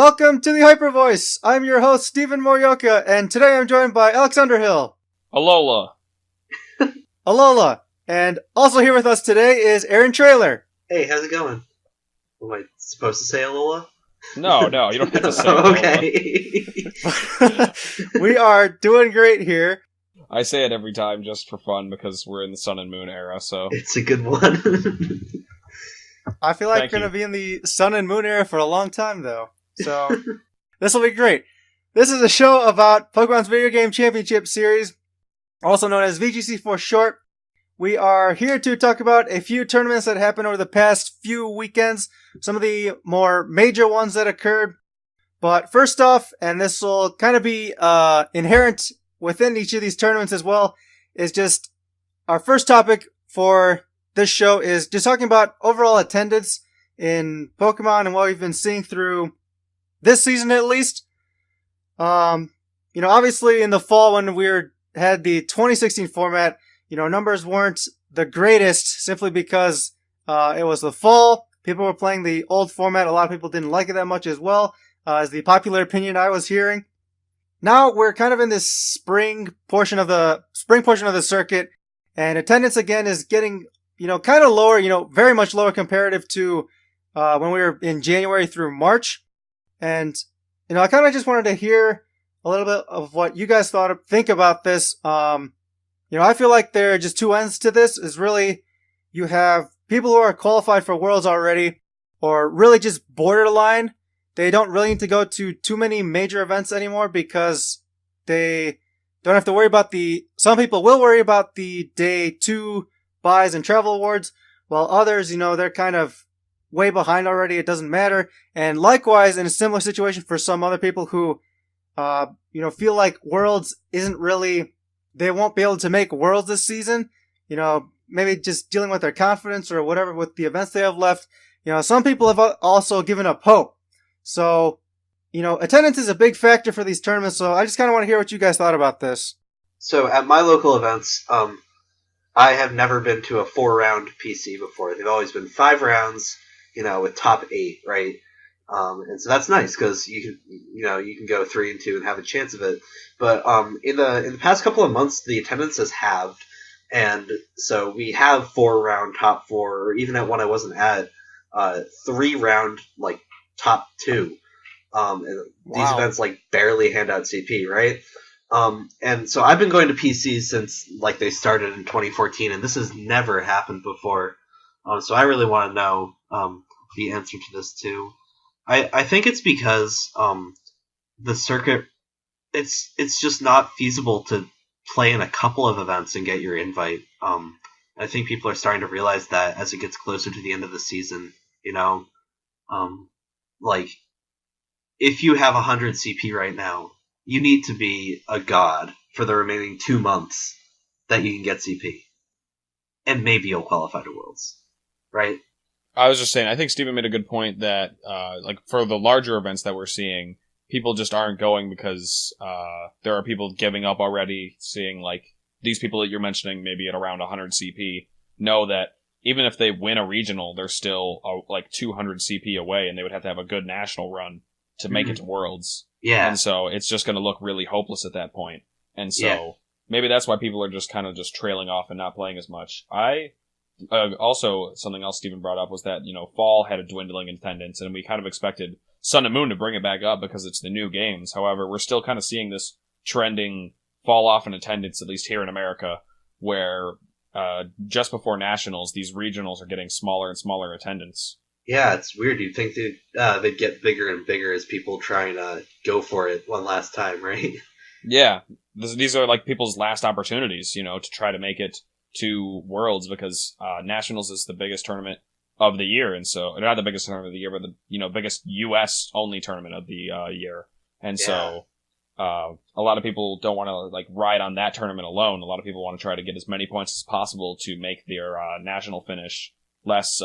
Welcome to the Hypervoice. I'm your host, Stephen Morioka, and today I'm joined by Alex Underhill. Alola. Alola. And also here with us today is Aaron Traylor. Hey, how's it going? Am I supposed to say Alola? No, you don't have to say Okay. We are doing great here. I say it every time just for fun because we're in the Sun and Moon era, so... It's a good one. I feel like we're going to be in the Sun and Moon era for a long time, though. So, this will be great. This is a show about Pokemon's Video Game Championship Series, also known as VGC for short. We are here to talk about a few tournaments that happened over the past few weekends, some of the more major ones that occurred. But first off, and this will kind of be inherent within each of these tournaments as well, is just our first topic for this show is just talking about overall attendance in Pokemon and what we've been seeing through this season at least. Obviously in the fall when had the 2016 format, numbers weren't the greatest simply because it was the fall. People were playing the old format. A lot of people didn't like it that much as well, as the popular opinion I was hearing. Now we're kind of in this spring portion of the circuit, and attendance again is getting, kind of lower, very much lower comparative to when we were in January through March. And, I kind of just wanted to hear a little bit of what you guys think about this. I feel like there are just two ends to this. Is really, you have people who are qualified for Worlds already, or really just borderline. They don't really need to go to too many major events anymore because they don't have to worry about some people will worry about the day 2 buys and travel awards, while others, they're kind of way behind already. It doesn't matter. And likewise, in a similar situation for some other people who, feel like Worlds isn't really, they won't be able to make Worlds this season, maybe just dealing with their confidence or whatever with the events they have left. Some people have also given up hope. So, attendance is a big factor for these tournaments. So I just kind of want to hear what you guys thought about this. So at my local events, I have never been to a 4-round PC before. They've always been 5 rounds, with top 8, right? And so that's nice because you can go 3 and 2 and have a chance of it. But in the past couple of months, the attendance has halved, and so we have 4-round top 4, or even at one I wasn't at, 3-round like top 2. And these events barely hand out CP, right? And so I've been going to PCs since they started in 2014, and this has never happened before. So I really want to know the answer to this too. I think it's because the circuit, it's just not feasible to play in a couple of events and get your invite. I think people are starting to realize that as it gets closer to the end of the season. If you have 100 CP right now, you need to be a god for the remaining 2 months that you can get CP. And maybe you'll qualify to Worlds. Right? I was just saying, I think Steven made a good point that, for the larger events that we're seeing, people just aren't going because there are people giving up already, seeing, these people that you're mentioning, maybe at around 100 CP, know that even if they win a regional, they're still, 200 CP away, and they would have to have a good national run to make it to Worlds. Yeah. And so it's just going to look really hopeless at that point. And so maybe that's why people are just kind of just trailing off and not playing as much. Also, something else Steven brought up was that, fall had a dwindling attendance, and we kind of expected Sun and Moon to bring it back up because it's the new games. However, we're still kind of seeing this trending fall off in attendance, at least here in America, where just before nationals, these regionals are getting smaller and smaller attendance. Yeah, it's weird. You'd think they'd get bigger and bigger as people try and go for it one last time, right? Yeah. These are people's last opportunities, to try to make it to Worlds because Nationals is the biggest tournament of the year, and so not the biggest tournament of the year, but the biggest U.S. only tournament of the year, and so a lot of people don't want to ride on that tournament alone. A lot of people want to try to get as many points as possible to make their national finish less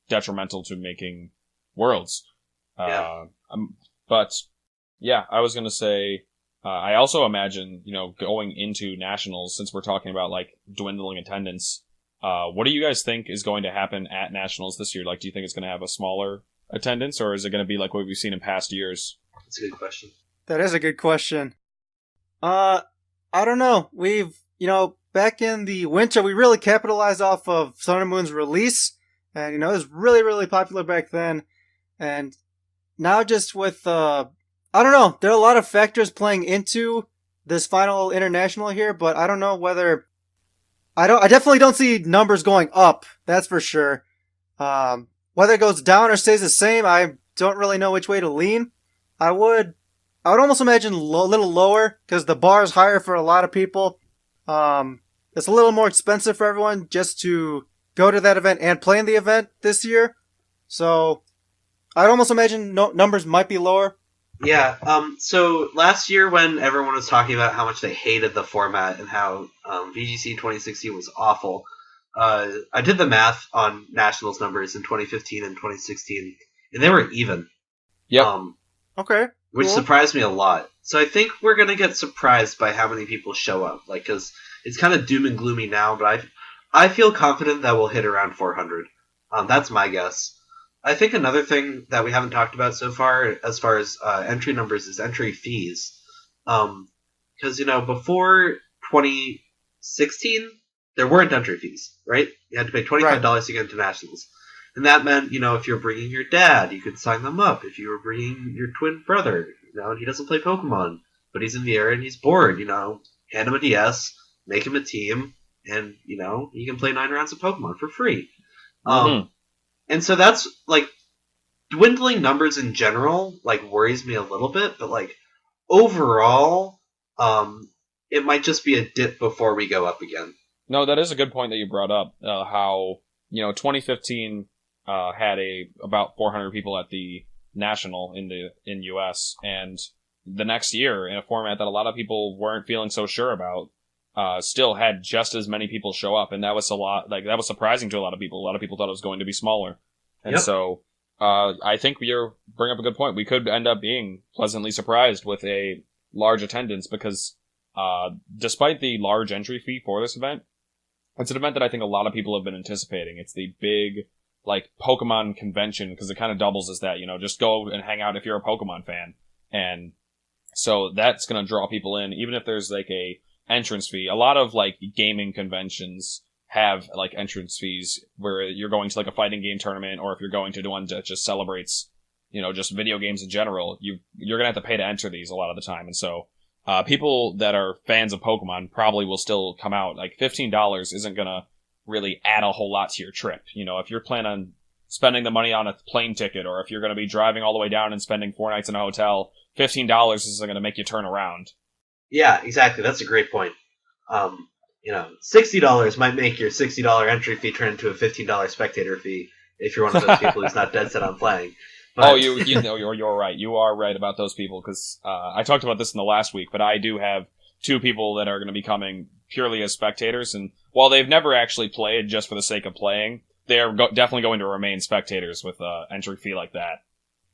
detrimental to making Worlds. But yeah, I was gonna say. I also imagine, going into nationals, since we're talking about dwindling attendance, what do you guys think is going to happen at nationals this year? Do you think it's going to have a smaller attendance, or is it going to be like what we've seen in past years? That's a good question. That is a good question. I don't know. We've, back in the winter, we really capitalized off of Sun and Moon's release. And, it was really, really popular back then. And now just with, I don't know. There are a lot of factors playing into this final international here, but I don't know whether, I definitely don't see numbers going up. That's for sure. Whether it goes down or stays the same, I don't really know which way to lean. I would almost imagine a little lower because the bar is higher for a lot of people. It's a little more expensive for everyone just to go to that event and play in the event this year. So I'd almost imagine numbers might be lower. Yeah. So last year when everyone was talking about how much they hated the format and how VGC 2016 was awful, I did the math on Nationals numbers in 2015 and 2016, and they were even. Yep. Okay. Which cool. surprised me a lot. So I think we're going to get surprised by how many people show up. Because it's kind of doom and gloomy now, but I feel confident that we'll hit around 400. That's my guess. I think another thing that we haven't talked about so far as entry numbers, is entry fees. Because, before 2016, there weren't entry fees, right? You had to pay $25 to get into Nationals. And that meant, if you're bringing your dad, you could sign them up. If you were bringing your twin brother, and he doesn't play Pokemon, but he's in the area and he's bored, hand him a DS, make him a team, and, he can play 9 rounds of Pokemon for free. And so that's, dwindling numbers in general, worries me a little bit, but, overall, it might just be a dip before we go up again. No, that is a good point that you brought up, how, 2015 had about 400 people at the National in US, and the next year, in a format that a lot of people weren't feeling so sure about, still had just as many people show up, and that was a lot. That was surprising to a lot of people. A lot of people thought it was going to be smaller, and so I think you bring up a good point. We could end up being pleasantly surprised with a large attendance because, despite the large entry fee for this event, it's an event that I think a lot of people have been anticipating. It's the big Pokemon convention because it kind of doubles as that. Just go and hang out if you're a Pokemon fan, and so that's going to draw people in, even if there's a entrance fee. A lot of gaming conventions have entrance fees where you're going to a fighting game tournament, or if you're going to one that just celebrates, just video games in general, you're gonna have to pay to enter these a lot of the time. And so, people that are fans of Pokemon probably will still come out. $15 isn't gonna really add a whole lot to your trip. If you're planning on spending the money on a plane ticket, or if you're gonna be driving all the way down and spending 4 nights in a hotel, $15 isn't gonna make you turn around. Yeah, exactly. That's a great point. $60 might make your $60 entry fee turn into a $15 spectator fee if you're one of those people who's not dead set on playing. But... you're right. You are right about those people because I talked about this in the last week, but I do have 2 people that are going to be coming purely as spectators, and while they've never actually played just for the sake of playing, they are definitely going to remain spectators with an entry fee like that.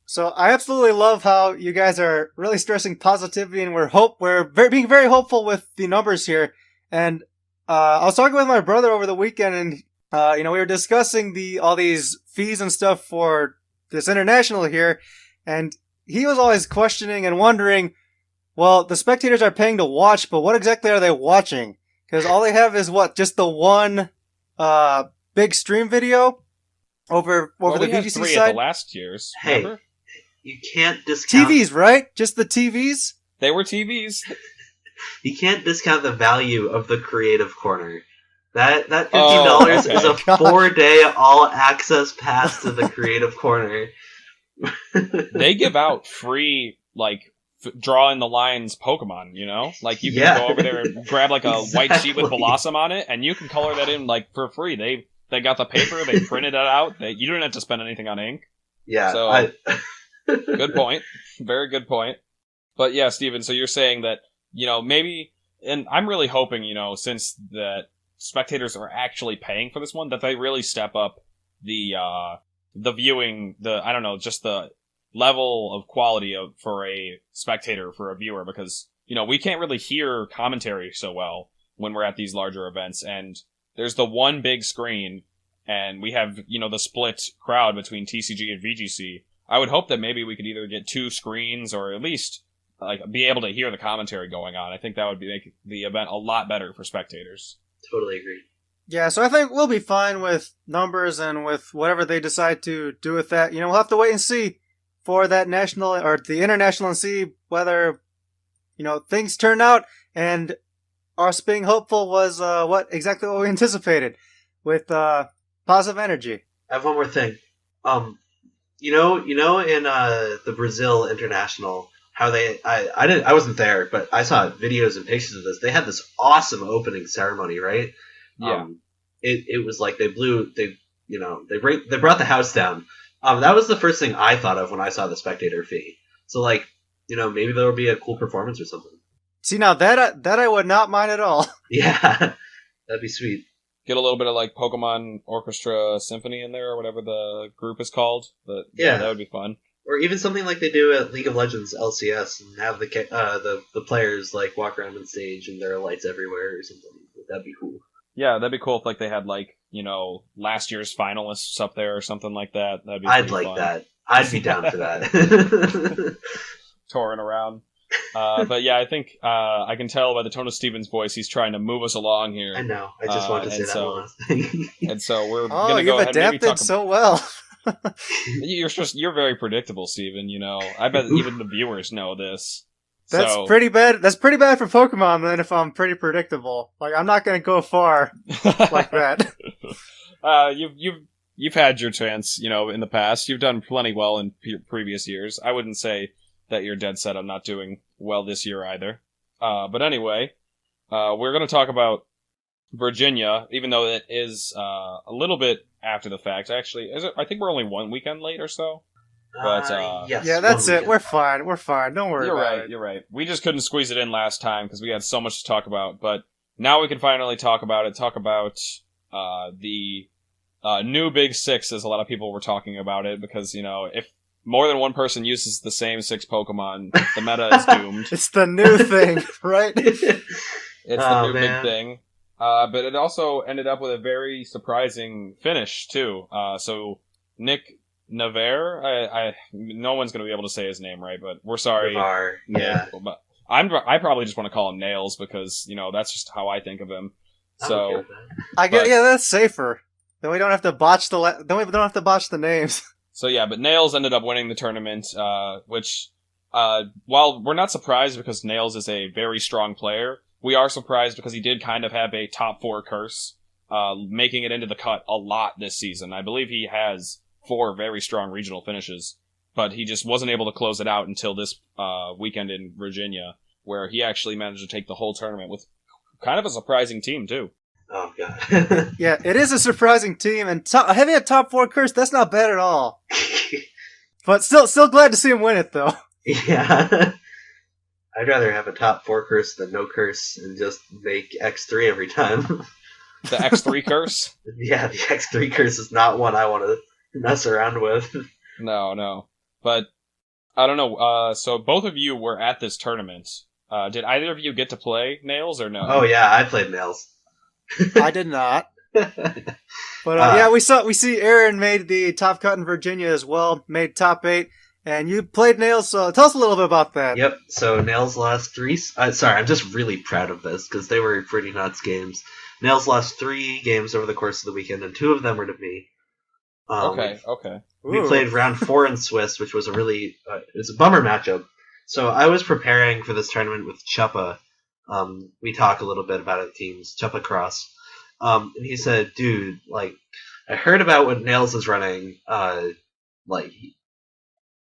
So I absolutely love how you guys are really stressing positivity, and we're being very hopeful with the numbers here. And I was talking with my brother over the weekend, and we were discussing all these fees and stuff for this international here, and he was always questioning and wondering, well, the spectators are paying to watch, but what exactly are they watching? Because all they have is just the one big stream video over the VGC had 3 side. at the last year's. Hey, remember? You can't discount TVs, right? Just the TVs? They were TVs. You can't discount the value of the creative corner. That $15 is a 4-day all access pass to the creative corner. They give out free draw in the lines Pokemon, you can go over there and grab a white sheet with Blossom on it, and you can color that in for free. They got the paper, they printed it out. You don't have to spend anything on ink. Yeah. So good point, very good point. But yeah, Steven, so you're saying that maybe, and I'm really hoping since that spectators are actually paying for this one, that they really step up the viewing, just the level of quality for a spectator, for a viewer, because we can't really hear commentary so well when we're at these larger events, and there's the one big screen and we have, the split crowd between TCG and VGC, I would hope that maybe we could either get 2 screens or at least be able to hear the commentary going on. I think that would make the event a lot better for spectators. Totally agree. Yeah, so I think we'll be fine with numbers and with whatever they decide to do with that. We'll have to wait and see for that national or the international and see whether, things turn out. And us being hopeful was exactly what we anticipated with positive energy. I have one more thing. In the Brazil International, how I wasn't there, but I saw videos and pictures of this. They had this awesome opening ceremony, right? Yeah. It was like they brought the house down. That was the first thing I thought of when I saw the spectator fee. So maybe there would be a cool performance or something. See, now that I would not mind at all. Yeah, that'd be sweet. Get a little bit of Pokemon Orchestra Symphony in there or whatever the group is called. But yeah, that would be fun. Or even something like they do at League of Legends LCS and have the players walk around on stage and there are lights everywhere or something. That'd be cool. Yeah, that'd be cool if they had last year's finalists up there or something like that. That'd be I'd like fun. that. I'd be down for that. Touring around. But yeah, I think I can tell by the tone of Steven's voice he's trying to move us along here. I know. I just wanted to say that one last thing. And so we're going to you've go ahead and maybe adapted so well. You're very predictable, Steven. I bet even the viewers know this. That's pretty bad. That's pretty bad for Pokemon then if I'm pretty predictable. I'm not going to go far like that. You've had your chance, in the past. You've done plenty well in previous years. I wouldn't say that you're dead set on not doing well this year either. But anyway, we're going to talk about Virginia, even though it is a little bit after the fact. Actually, I think we're only 1 weekend late or so. But yes, yeah, that's it. We're fine. Don't worry about it. You're right. We just couldn't squeeze it in last time because we had so much to talk about. But now we can finally talk about it. Talk about the new Big Six, as a lot of people were talking about it, because if more than one person uses the same 6 Pokemon, the meta is doomed. It's the new thing, right? It's the new big thing. But it also ended up with a very surprising finish too. So Nick Navarre, no one's going to be able to say his name right, but we're sorry. Navarre, yeah. But I probably just want to call him Nails because that's just how I think of him. So that's safer. Then we don't have to botch the names. So yeah, but Nails ended up winning the tournament, which while we're not surprised because Nails is a very strong player, we are surprised because he did kind of have a top 4 curse, making it into the cut a lot this season. I believe he has 4 very strong regional finishes, but he just wasn't able to close it out until this weekend in Virginia, where he actually managed to take the whole tournament with kind of a surprising team too. Oh god. Yeah, it is a surprising team, and having a top 4 curse, that's not bad at all. But still glad to see him win it though. Yeah. I'd rather have a top 4 curse than no curse and just make X3 every time. The X3 curse? Yeah, the X3 curse is not one I want to mess around with. No. But, I don't know, so both of you were at this tournament. Did either of you get to play Nails or no? Oh yeah, I played Nails. I did not. But yeah, we see Aaron made the top cut in Virginia as well, made top 8, and you played Nails, so tell us a little bit about that. Yep, so Nails lost 3... sorry, I'm just really proud of this, because they were pretty nuts games. Nails lost 3 games over the course of the weekend, and 2 of them were to me. Okay. We played round 4 in Swiss, which was it was a bummer matchup. So I was preparing for this tournament with Chuppa. We talk a little bit about it, teams. Chuppa Cross. And he said, dude, I heard about what Nails is running,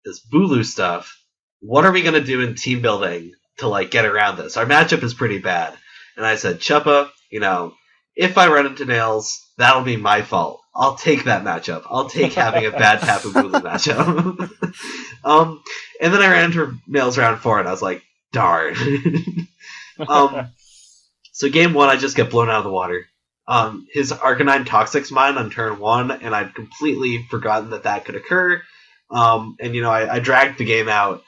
this Bulu stuff. What are we going to do in team building to, get around this? Our matchup is pretty bad. And I said, Chuppa, if I run into Nails, that'll be my fault. I'll take that matchup. I'll take having a bad Tapu Bulu matchup. And then I ran into Nails round 4, and I was like, darn. So game 1, I just get blown out of the water. His Arcanine Toxic's mine on turn 1, and I'd completely forgotten that could occur. And I dragged the game out.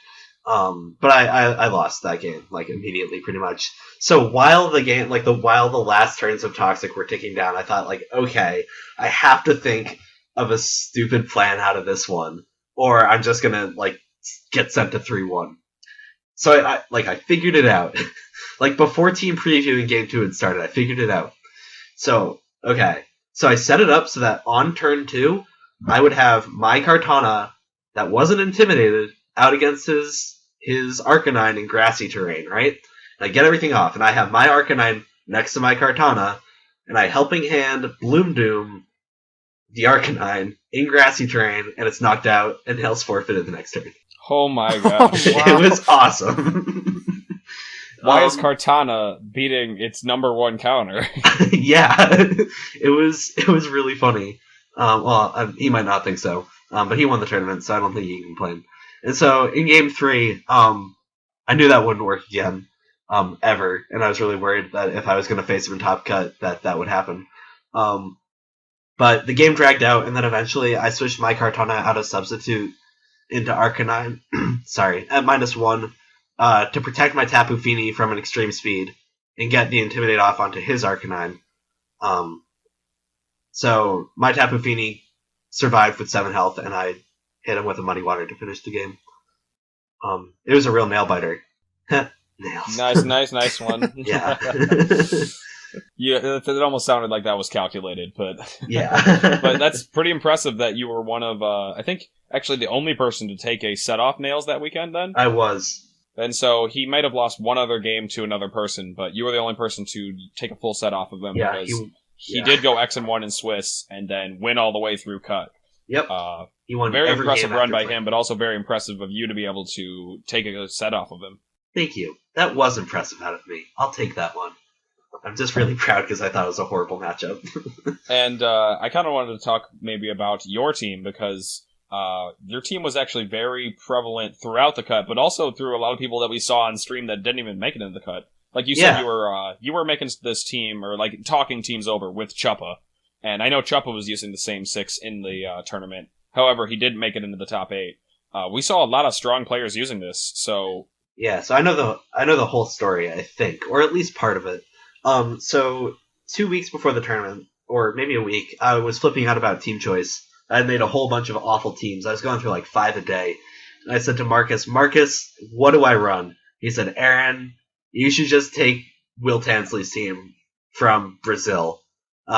But I lost that game, like, immediately, pretty much. So while the last turns of Toxic were ticking down, I thought, like, okay, I have to think of a stupid plan out of this one, or I'm just gonna, like, get sent to 3-1. So I figured it out. Like, before team preview in game 2 had started, I figured it out. So, okay. So I set it up so that on turn 2, I would have my Kartana that wasn't intimidated out against his Arcanine in grassy terrain, right? And I get everything off, and I have my Arcanine next to my Kartana, and I Helping Hand Bloom Doom the Arcanine in grassy terrain, and it's knocked out, and Hell's forfeited the next turn. Oh my gosh. Wow. It was awesome. Why is Kartana beating its number 1 counter? Yeah, it was really funny. He might not think so, but he won the tournament, so I don't think he can complain. And so in game 3, I knew that wouldn't work again, ever, and I was really worried that if I was going to face him in Top Cut, that would happen. But the game dragged out, and then eventually I switched my Kartana out of Substitute into Arcanine, sorry, at -1, to protect my Tapu Fini from an extreme speed and get the Intimidate off onto his Arcanine. So my Tapu Fini survived with 7 health, and I hit him with a Muddy Water to finish the game. It was a real nail biter. Nails. Nice one. Yeah. Yeah, it almost sounded like that was calculated, but Yeah. but that's pretty impressive that you were one of, I think, actually the only person to take a set-off nails that weekend then? I was. And so he might have lost one other game to another person, but you were the only person to take a full set off of him Yeah, because he yeah. did go X and 1 in Swiss and then win all the way through cut. Yep. He won Very every impressive game run by after him, but also very impressive of you to be able to take a set off of him. Thank you. That was impressive out of me. I'll take that one. I'm just really proud because I thought it was a horrible matchup. And I kind of wanted to talk maybe about your team because your team was actually very prevalent throughout the cut, but also through a lot of people that we saw on stream that didn't even make it into the cut. Like you said, you were making this team or like talking teams over with Chuppa, and I know Chuppa was using the same 6 in the tournament. However, he didn't make it into the top 8. We saw a lot of strong players using this, so Yeah, so I know the whole story, I think, or at least part of it. So 2 weeks before the tournament, or maybe a week, I was flipping out about team choice. I had made a whole bunch of awful teams. I was going through like 5 a day. And I said to Marcus, what do I run? He said, Aaron, you should just take Will Tansley's team from Brazil,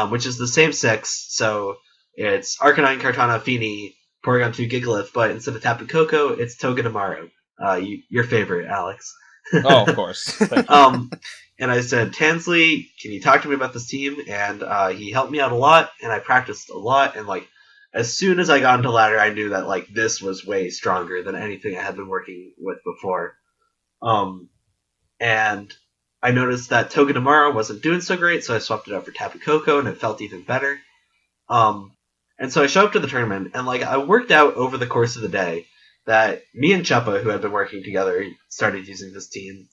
which is the same 6. So it's Arcanine, Kartana, Fini, Porygon 2, Gigalith, but instead of Tapu Koko, it's Togedemaru. Your favorite, Alex. Oh, of course. Thank you. And I said, Tansley, can you talk to me about this team? And he helped me out a lot, and I practiced a lot. And like, as soon as I got into ladder, I knew that like this was way stronger than anything I had been working with before. And I noticed that Togedemaru wasn't doing so great, so I swapped it out for Tapu Koko, and it felt even better. And so I showed up to the tournament, and like I worked out over the course of the day that me and Chuppa, who had been working together, started using this team.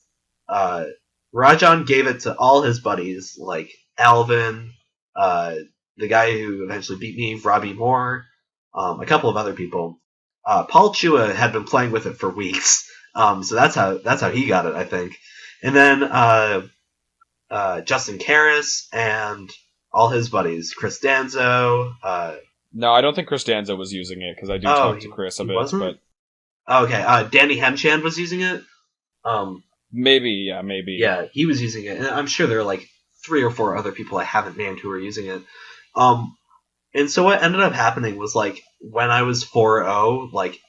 Rajan gave it to all his buddies, like Alvin, the guy who eventually beat me, Robbie Moore, a couple of other people. Paul Chua had been playing with it for weeks, so that's how he got it, I think. And then Justin Karras and all his buddies, Chris Danzo. No, I don't think Chris Danzo was using it because I do talk to Chris a bit. Wasn't? Okay, Danny Hemchand was using it. Maybe. Yeah, he was using it, and I'm sure there are like 3 or 4 other people I haven't named who are using it. And so what ended up happening was like when I was 4-0, like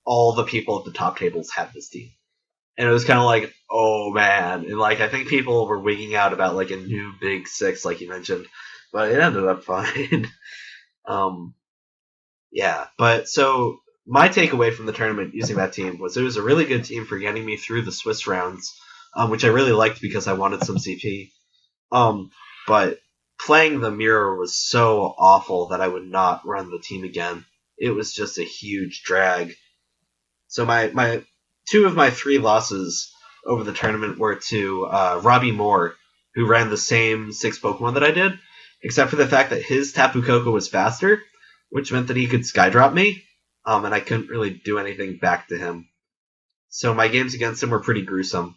all the people at the top tables had this team, and it was kind of like, oh man, and like I think people were wigging out about like a new big 6, like you mentioned, but it ended up fine. Yeah, but so my takeaway from the tournament using that team was it was a really good team for getting me through the Swiss rounds, which I really liked because I wanted some CP. But playing the mirror was so awful that I would not run the team again. It was just a huge drag. So my 2 of my 3 losses over the tournament were to Robbie Moore, who ran the same 6 Pokemon that I did, except for the fact that his Tapu Koko was faster, which meant that he could Skydrop me, and I couldn't really do anything back to him. So my games against him were pretty gruesome,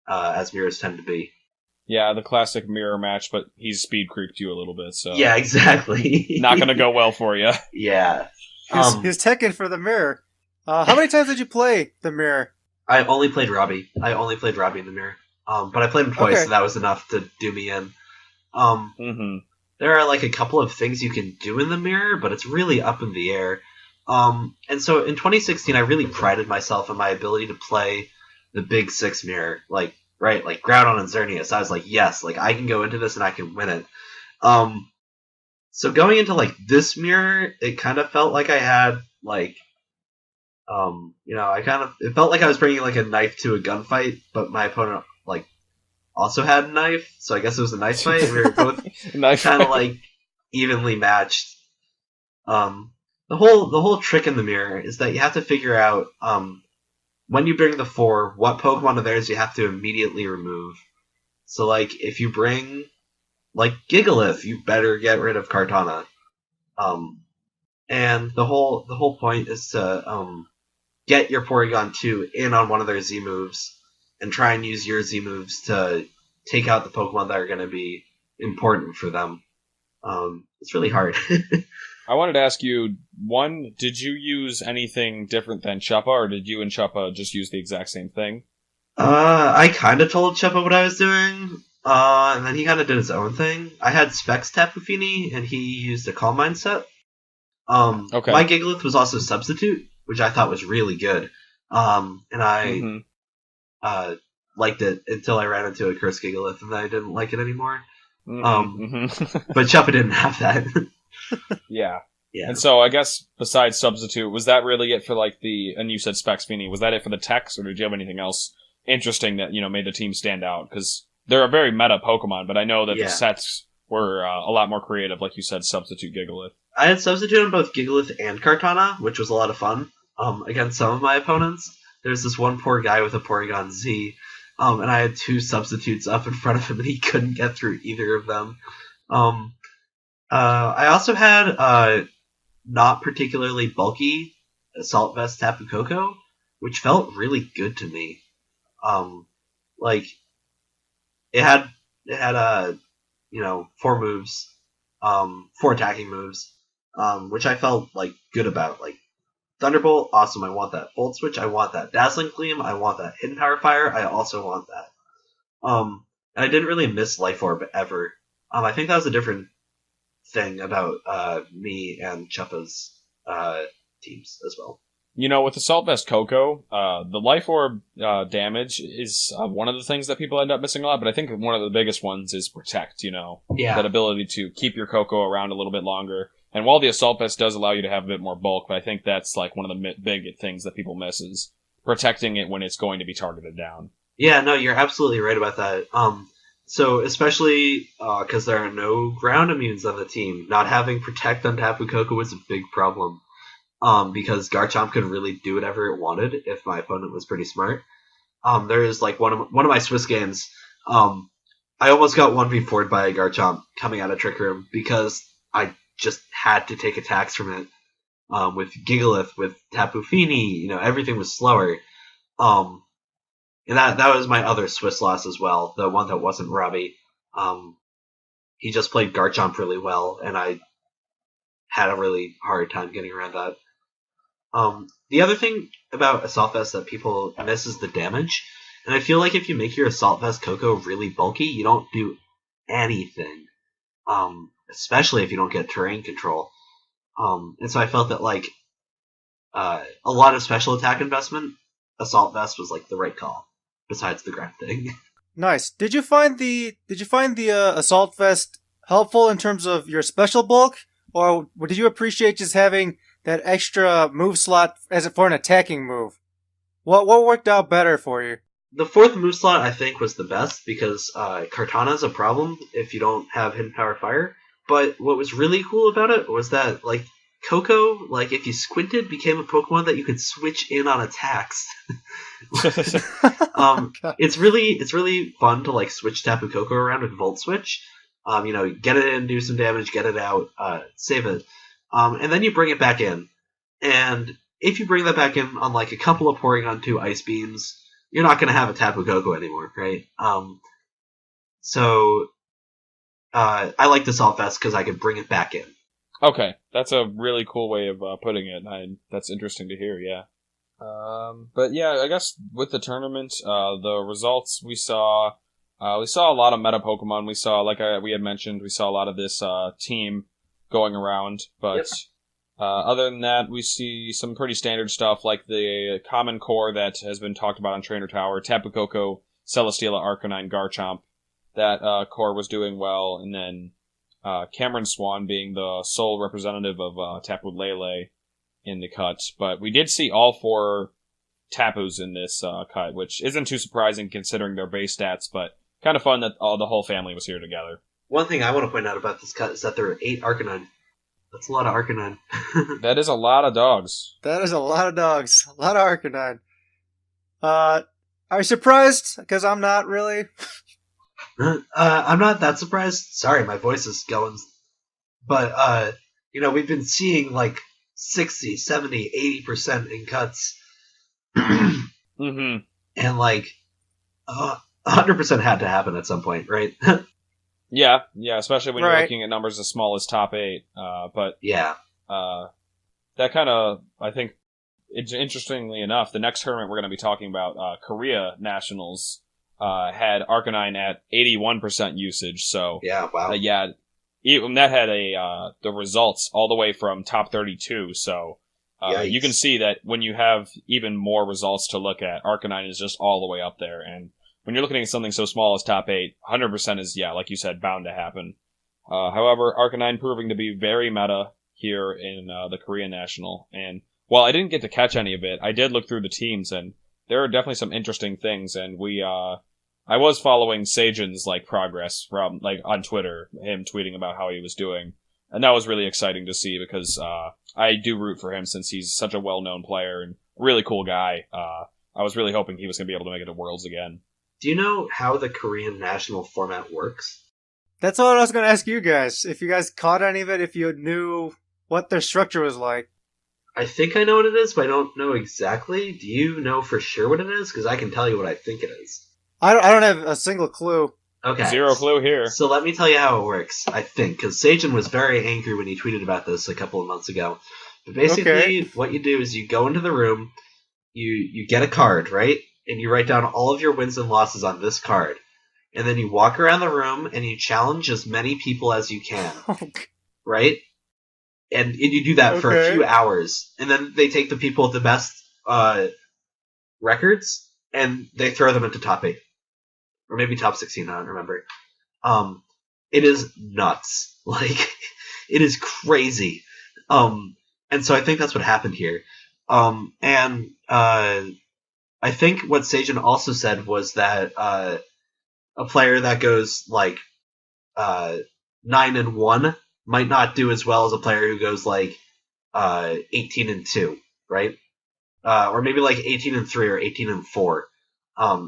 as mirrors tend to be. Yeah, the classic mirror match, but he's speed creeped you a little bit, so Yeah, exactly. not gonna go well for you. Yeah. He's Tekken for the mirror. How many times did you play the mirror? I only played Robbie. I only played Robbie in the mirror. But I played him twice, Okay. so that was enough to do me in. Mm-hmm. There are like a couple of things you can do in the mirror, but it's really up in the air. And so in 2016, I really prided myself on my ability to play the Big Six mirror, like Groudon and Xerneas. I was like, yes, like I can go into this and I can win it. So going into like this mirror, it kind of felt like I had like, it felt like I was bringing like a knife to a gunfight, but my opponent like also had a knife, so I guess it was a knife fight. We were both kind of like evenly matched. The whole trick in the mirror is that you have to figure out when you bring the 4, what Pokemon of theirs you have to immediately remove. So like if you bring like Gigalith, you better get rid of Kartana. And the whole point is to get your Porygon 2 in on one of their Z moves and try and use your Z moves to take out the Pokemon that are going to be important for them. It's really hard. I wanted to ask you, one, did you use anything different than Chuppa, or did you and Chuppa just use the exact same thing? I kind of told Chuppa what I was doing, and then he kind of did his own thing. I had Specs Tapu Fini, and he used a Calm Mind set. Okay. My Gigalith was also Substitute, which I thought was really good. And I liked it until I ran into a Cursed Gigalith, and then I didn't like it anymore. But Chuppa didn't have that. Yeah. Yeah. And so I guess besides Substitute, was that really it for like and you said Specs Fini, was that it for the techs, or did you have anything else interesting that, made the team stand out? Because they're a very meta Pokemon, but I know that the sets were a lot more creative, like you said, Substitute Gigalith. I had Substitute on both Gigalith and Kartana, which was a lot of fun against some of my opponents. There's this one poor guy with a Porygon Z, and I had 2 Substitutes up in front of him, and he couldn't get through either of them. I also had not particularly bulky Assault Vest Tapu Koko, which felt really good to me. Like it had 4 moves, 4 attacking moves, which I felt like good about. Like Thunderbolt, awesome, I want that. Volt Switch, I want that. Dazzling Gleam, I want that. Hidden Power Fire, I also want that. And I didn't really miss Life Orb ever. I think that was a different thing about me and Chuppa's teams as well. With Assault Vest Koko, the Life Orb damage is one of the things that people end up missing a lot, but I think one of the biggest ones is Protect, that ability to keep your Koko around a little bit longer. And while the Assault Vest does allow you to have a bit more bulk, but I think that's like one of the big things that people miss is protecting it when it's going to be targeted down. Yeah, no, you're absolutely right about that. So especially because there are no ground immunes on the team, not having Protect on Tapu Koko was a big problem. Because Garchomp could really do whatever it wanted if my opponent was pretty smart. There is like one of my Swiss games. I almost got 1v4'd by a Garchomp coming out of Trick Room because I just had to take attacks from it. With Gigalith, with Tapu Fini, everything was slower. And that was my other Swiss loss as well, the one that wasn't Robbie. He just played Garchomp really well, and I had a really hard time getting around that. The other thing about Assault Vest that people miss is the damage. And I feel like if you make your Assault Vest Koko really bulky, you don't do anything. Especially if you don't get terrain control. And so I felt that like a lot of special attack investment, Assault Vest was like the right call, besides the ground thing. Nice. Did you find the Assault Vest helpful in terms of your special bulk, or did you appreciate just having that extra move slot for an attacking move? What worked out better for you? The 4th move slot I think was the best because Kartana is a problem if you don't have Hidden Power Fire. But what was really cool about it was that like Koko, like if you squinted, became a Pokemon that you could switch in on attacks. It's really fun to like switch Tapu Koko around with Volt Switch. Get it in, do some damage, get it out, save it. And then you bring it back in. And if you bring that back in on like a couple of Porygon 2 Ice Beams, you're not going to have a Tapu Koko anymore, right? So I like the Salt Fest because I could bring it back in. Okay, that's a really cool way of putting it. That's interesting to hear. Yeah. But yeah, I guess with the tournament, the results we saw a lot of meta Pokemon. We saw, like we had mentioned, we saw a lot of this team going around. But Yep. other than that, we see some pretty standard stuff like the common core that has been talked about on Trainer Tower: Tapu Koko, Celesteela, Arcanine, Garchomp. That core was doing well, and then Cameron Swan being the sole representative of Tapu Lele in the cut. But we did see all 4 Tapus in this cut, which isn't too surprising considering their base stats, but kind of fun that the whole family was here together. One thing I want to point out about this cut is that there are 8 Arcanine. That's a lot of Arcanine. That is a lot of dogs. That is a lot of dogs. A lot of Arcanine. Are you surprised? Because I'm not really. I'm not that surprised. Sorry, my voice is going. But, we've been seeing like 60, 70, 80% in cuts. Mm-hmm. And like 100% had to happen at some point, right? Yeah, especially when you're Right. looking at numbers as small as top 8. But Yeah. that kind of, I think, interestingly enough, the next tournament we're going to be talking about, Korea Nationals, had Arcanine at 81% usage. So Yeah, wow. yeah, even that had the results all the way from top 32. So Yikes. you can see that when you have even more results to look at, Arcanine is just all the way up there. And when you're looking at something so small as top 8, 100% is, yeah, like you said, bound to happen. However, Arcanine proving to be very meta here in the Korean National. And while I didn't get to catch any of it, I did look through the teams, and there are definitely some interesting things. And I was following Sajin's progress from on Twitter, him tweeting about how he was doing, and that was really exciting to see because I do root for him since he's such a well-known player and really cool guy. I was really hoping he was going to be able to make it to Worlds again. Do you know how the Korean national format works? That's all I was going to ask you guys. If you guys caught any of it, if you knew what their structure was like. I think I know what it is, but I don't know exactly. Do you know for sure what it is? Because I can tell you what I think it is. I don't have a single clue. Okay. Zero clue here. So let me tell you how it works, I think, because Sajin was very angry when he tweeted about this a couple of months ago. But basically, what you do is you go into the room, you get a card, right? And you write down all of your wins and losses on this card. And then you walk around the room and you challenge as many people as you can, right? And you do that for a few hours. And then they take the people with the best records and they throw them into top 8. Or maybe top 16, I don't remember. It is nuts. It is crazy. And so I think that's what happened here. And I think what Sajin also said was that a player that goes 9-1 might not do as well as a player who goes 18-2, right? Or maybe 18-3 or 18-4.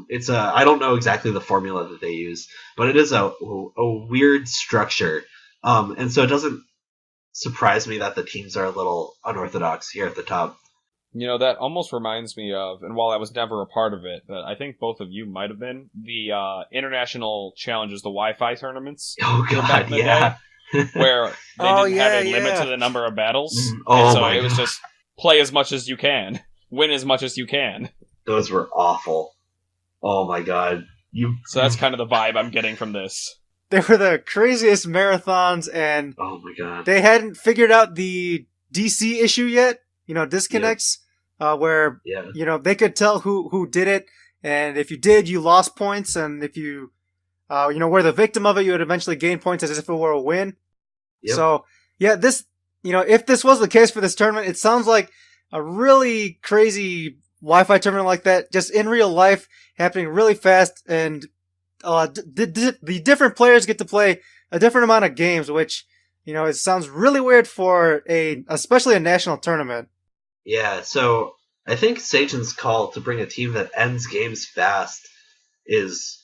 It's I don't know exactly the formula that they use, but it is a weird structure. And so it doesn't surprise me that the teams are a little unorthodox here at the top. That almost reminds me of, and while I was never a part of it, but I think both of you might have been, the international challenges, the Wi-Fi tournaments. Oh god, yeah. Where they didn't have a limit to the number of battles. And so it was just play as much as you can, win as much as you can. Those were awful. Oh my god. So that's kind of the vibe I'm getting from this. They were the craziest marathons, and oh my god, they hadn't figured out the DC issue yet. Disconnects, where they could tell who did it, and if you did, you lost points, and if you were the victim of it, you would eventually gain points as if it were a win. Yep. So yeah, this if this was the case for this tournament, it sounds like a really crazy Wi-Fi tournament like that, just in real life, happening really fast, and the different players get to play a different amount of games, which it sounds really weird for especially a national tournament. Yeah, so I think Sajin's call to bring a team that ends games fast is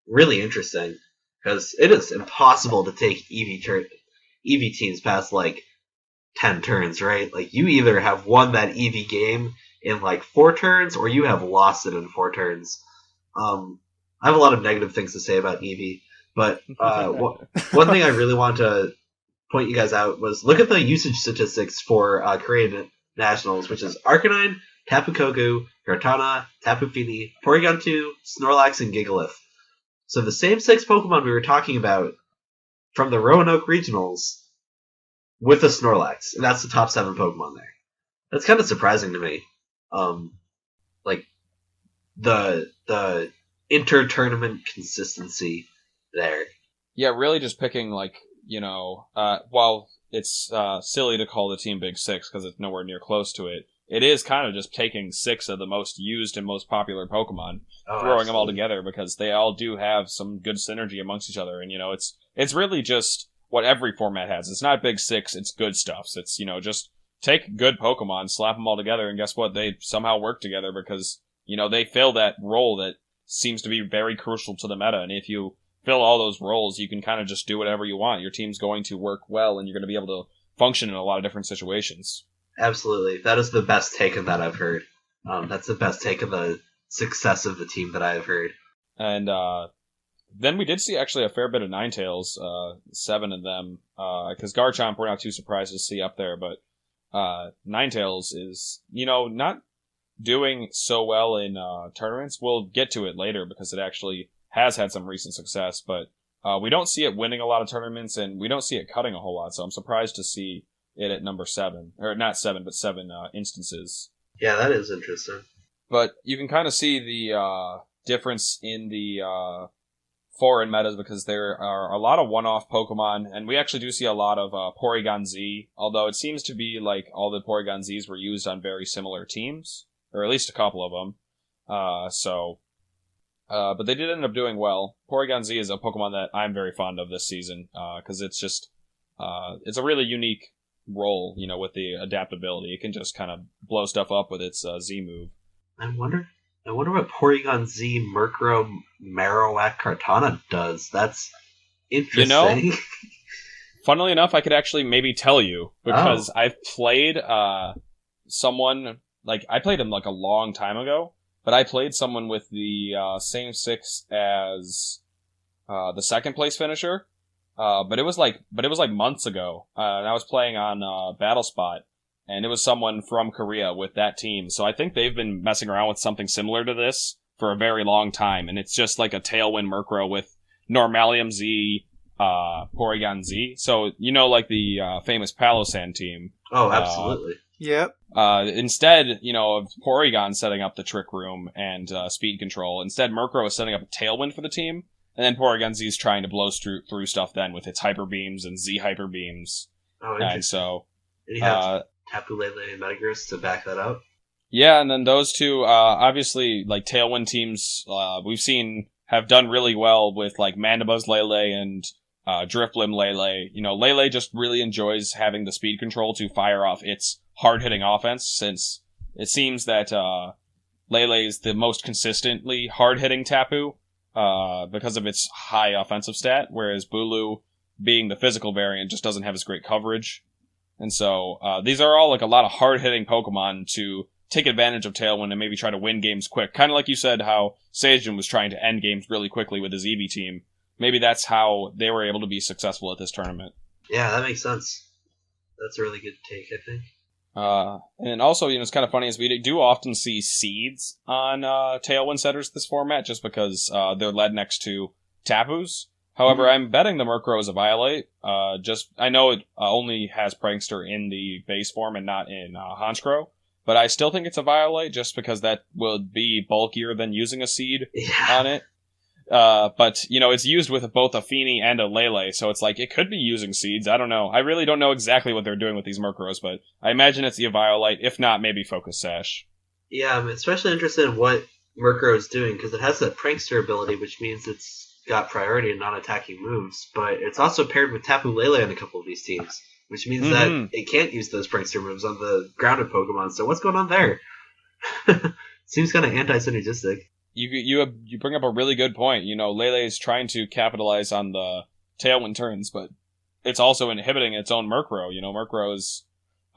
really interesting, because it is impossible to take EV teams past 10 turns, right? Like, you either have won that Eevee game in like 4 turns, or you have lost it in 4 turns. I have a lot of negative things to say about Eevee, but one thing I really want to point you guys out was look at the usage statistics for Korean Nationals, which is Arcanine, Tapu Kogu, Kartana, Tapu Fini, Porygon 2, Snorlax, and Gigalith. So the same 6 Pokemon we were talking about from the Roanoke Regionals with a Snorlax, and that's the top 7 Pokemon there. That's kind of surprising to me. Like the inter-tournament consistency there. Yeah, really just picking, like, while it's silly to call the team Big Six because it's nowhere near close to it, it is kind of just taking 6 of the most used and most popular Pokemon, throwing them all together because they all do have some good synergy amongst each other. And, it's really just what every format has. It's not Big Six, it's good stuff. So it's, just take good Pokemon, slap them all together, and guess what? They somehow work together because, they fill that role that seems to be very crucial to the meta. And if you fill all those roles, you can kind of just do whatever you want. Your team's going to work well, and you're going to be able to function in a lot of different situations. Absolutely. That is the best take of that I've heard. That's the best take of the success of the team that I have heard. And then we did see actually a fair bit of Ninetales, 7 of them, because Garchomp we're not too surprised to see up there, but Ninetales is, not doing so well in tournaments. We'll get to it later because it actually has had some recent success, but we don't see it winning a lot of tournaments, and we don't see it cutting a whole lot, so I'm surprised to see it at number 7. Or not 7, but 7 instances. Yeah, that is interesting. But you can kind of see the difference in the foreign metas because there are a lot of one-off Pokemon, and we actually do see a lot of Porygon Z, although it seems to be like all the Porygon Zs were used on very similar teams, or at least a couple of them. But they did end up doing well. Porygon Z is a Pokemon that I'm very fond of this season, because it's just, it's a really unique role, with the adaptability. It can just kind of blow stuff up with its Z move. I wonder what Porygon Z Murkrow Marowak Kartana does. That's interesting. Funnily enough, I could actually maybe tell you, because I've played someone, like, I played him like a long time ago, but I played someone with the same 6 as the second place finisher. But it was like months ago. And I was playing on Battle Spot, and it was someone from Korea with that team. So I think they've been messing around with something similar to this for a very long time, and it's just like a Tailwind Murkrow with Normalium Z, Porygon Z. So like the famous Palossand team. Oh, absolutely. Yep. Instead, of Porygon setting up the Trick Room and speed control, instead Murkrow is setting up a Tailwind for the team, and then Porygon Z is trying to blow through stuff then with its Hyper Beams and Z Hyper Beams. Oh, interesting. And so, and you have Tapu Lele and Metagross to back that up? Yeah, and then those two, obviously, like, Tailwind teams, we've seen have done really well with, like, Mandibuzz Lele and Drifblim Lele. Lele just really enjoys having the speed control to fire off its hard-hitting offense, since it seems that Lele is the most consistently hard-hitting Tapu because of its high offensive stat, whereas Bulu, being the physical variant, just doesn't have as great coverage. And so these are all, like, a lot of hard-hitting Pokemon to take advantage of Tailwind and maybe try to win games quick. Kind of like you said how Seijun was trying to end games really quickly with his Eevee team. Maybe that's how they were able to be successful at this tournament. Yeah, that makes sense. That's a really good take, I think. And also, it's kind of funny is we do often see seeds on Tailwind setters this format just because they're led next to Tapus. However, I'm betting the Murkrow is a Violate. I know it only has Prankster in the base form and not in Honchkrow, but I still think it's a Violate just because that would be bulkier than using a seed on it. But, it's used with both a Feeny and a Lele, so it's like, it could be using seeds. I don't know. I really don't know exactly what they're doing with these Murkrows, but I imagine it's the Violite. If not, maybe Focus Sash. Yeah, I'm especially interested in what Murkrow is doing, because it has that Prankster ability, which means it's got priority in non-attacking moves, but it's also paired with Tapu Lele on a couple of these teams, which means that it can't use those Prankster moves on the grounded Pokemon, so what's going on there? Seems kind of anti-synergistic. You bring up a really good point. Lele is trying to capitalize on the Tailwind turns, but it's also inhibiting its own Murkrow. Murkrow is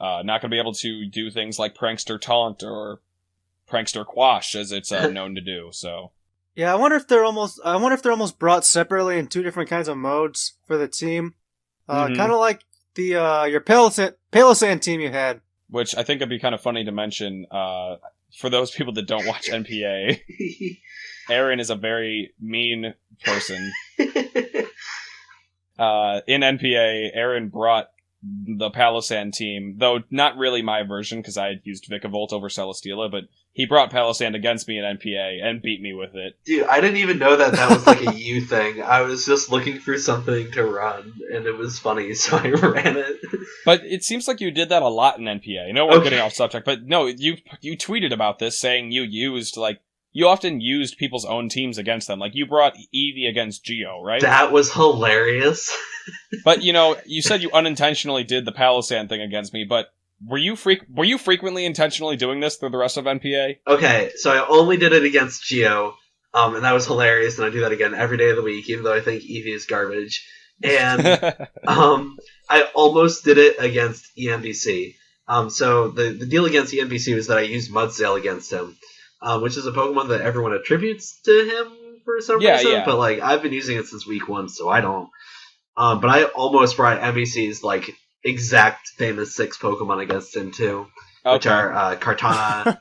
Not going to be able to do things like Prankster Taunt or Prankster Quash, as it's known to do. So Yeah, I wonder if they're almost brought separately in two different kinds of modes for the team. Mhm. Kind of like the your Palosan team you had. which I think would be kind of funny to mention. For those people that don't watch NPA, Aaron is a very mean person. In NPA, Aaron brought the Palosan team, though not really my version because I had used Vikavolt over Celesteela, but he brought Palosan against me in NPA and beat me with it. Dude, I didn't even know that was like a you thing. I was just looking for something to run, and it was funny, so I ran it. But it seems like you did that a lot in NPA. I know we're Okay. getting off subject, but no, you tweeted about this saying you often used people's own teams against them. Like you brought Eevee against Geo, right? That was hilarious. But you said you unintentionally did the Palosan thing against me, but were you frequently intentionally doing this through the rest of NPA? Okay, so I only did it against Geo, and that was hilarious, and I do that again every day of the week, even though I think Eevee is garbage. And I almost did it against EMBC. So the deal against EMBC was that I used Mudsdale against him, which is a Pokemon that everyone attributes to him for some reason, Yeah. but like I've been using it since week 1, so I don't. But I almost brought MVC's like exact famous 6 Pokemon against him too, which are Kartana,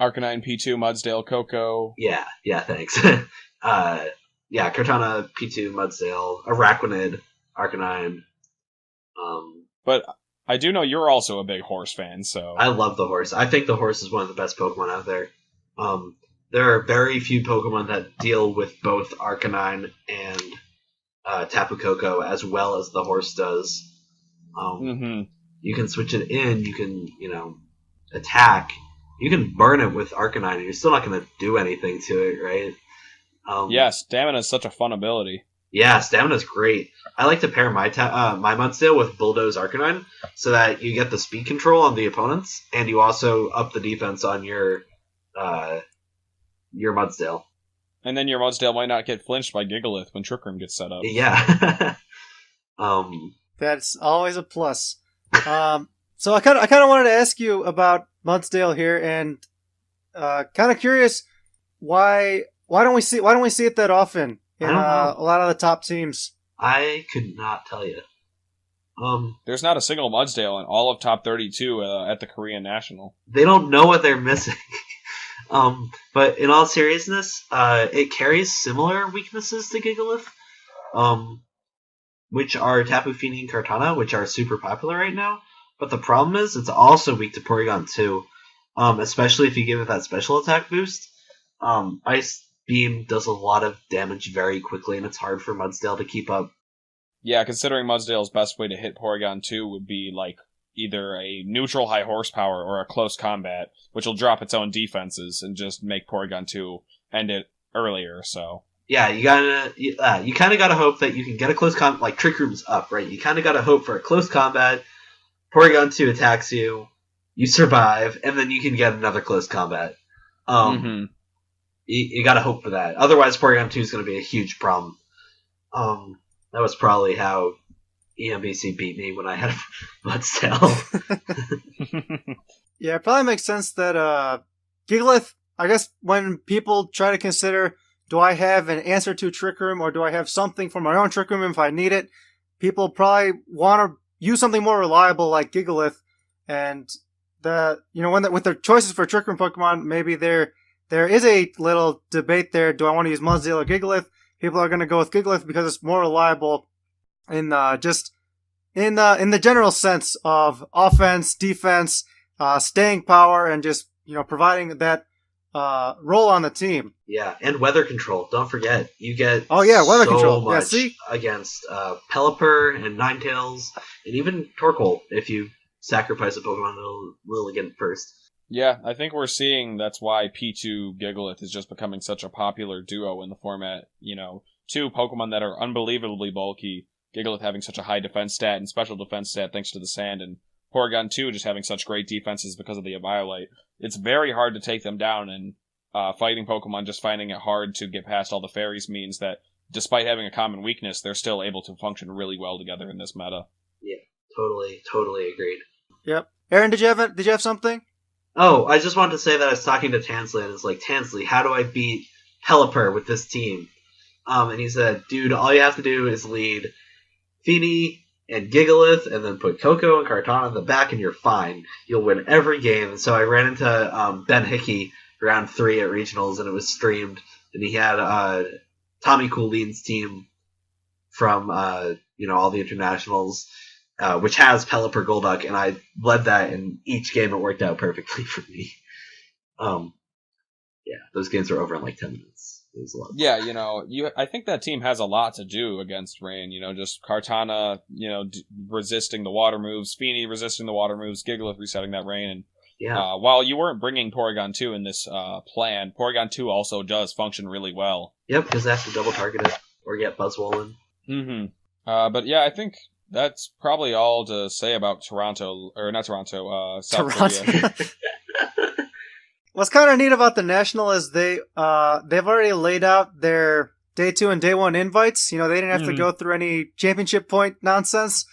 Arcanine, P2, Mudsdale, Coco. yeah, thanks. Kartana, P2, Mudsdale, Araquanid, Arcanine. But I do know you're also a big horse fan, so I love the horse. I think the horse is one of the best Pokemon out there. There are very few Pokemon that deal with both Arcanine and Tapu Koko as well as the horse does. You can switch it in, you can, attack. You can burn it with Arcanine and you're still not going to do anything to it, right? yeah, Stamina is such a fun ability. Yeah, Stamina's great. I like to pair my Mudsdale with Bulldoze Arcanine so that you get the speed control on the opponents and you also up the defense on your Mudsdale. And then your Mudsdale might not get flinched by Gigalith when Trick Room gets set up. Yeah. That's always a plus. So I kind of wanted to ask you about Mudsdale here, and kind of curious why don't we see it that often in a lot of the top teams? I could not tell you. There's not a single Mudsdale in all of top 32 at the Korean National. They don't know what they're missing. But in all seriousness, it carries similar weaknesses to Gigalith, which are Tapu Fini and Kartana, which are super popular right now. But the problem is, it's also weak to Porygon 2, especially if you give it that special attack boost. Ice Beam does a lot of damage very quickly, and it's hard for Mudsdale to keep up. Yeah, considering Mudsdale's best way to hit Porygon 2 would be like either a neutral high horsepower or a close combat, which will drop its own defenses and just make Porygon 2 end it earlier, so... Yeah, you kind of gotta hope that you can get a close combat, like Trick Room's up, right? You kind of gotta hope for a close combat, Porygon 2 attacks you, you survive, and then you can get another close combat. You gotta hope for that. Otherwise, Porygon 2 is gonna be a huge problem. That was probably how EMBC beat me when I had Mudsdale. Yeah, it probably makes sense that Gigalith, I guess when people try to consider, do I have an answer to Trick Room or do I have something for my own Trick Room if I need it, people probably want to use something more reliable like Gigalith. And with their choices for Trick Room Pokemon, maybe there is a little debate there. Do I want to use Mudsdale or Gigalith? People are going to go with Gigalith because it's more reliable in the general sense of offense, defense, staying power, and just providing that role on the team. Yeah, and weather control. Don't forget, you get weather control. Much Yeah, see, against Pelipper and Ninetales, and even Torkoal if you sacrifice a Pokemon that'll really get it first. Yeah, I think we're seeing that's why P2 Gigalith is just becoming such a popular duo in the format. Two Pokemon that are unbelievably bulky, Gigalith having such a high defense stat and special defense stat thanks to the sand, and Porygon 2 just having such great defenses because of the Eviolite. It's very hard to take them down, and fighting Pokemon just finding it hard to get past all the fairies means that despite having a common weakness, they're still able to function really well together in this meta. Yeah. Totally agreed. Yep. Aaron, did you have something? Oh, I just wanted to say that I was talking to Tansley, and it's like, Tansley, how do I beat Pelipper with this team? And he said, dude, all you have to do is lead Feeny and Gigalith, and then put Coco and Kartana in the back, and you're fine. You'll win every game. And so I ran into Ben Hickey round 3 at regionals, and it was streamed, and he had Tommy Coulin's team from all the internationals, which has Pelipper Golduck, and I led that in each game. It worked out perfectly for me. Those games were over in like 10 minutes. It was a lot. Yeah, I think that team has a lot to do against Rain. Just Kartana, resisting the water moves, Feeny resisting the water moves, Gigalith resetting that Rain, and while you weren't bringing Porygon 2 in this plan, Porygon 2 also does function really well. Yep, because they have to double target it or get Buzzwole in. But yeah, I think that's probably all to say about Toronto, or not Toronto, South Toronto. Korea. What's kind of neat about the National is they've already laid out their day 2 and day 1 invites. They didn't have to go through any championship point nonsense.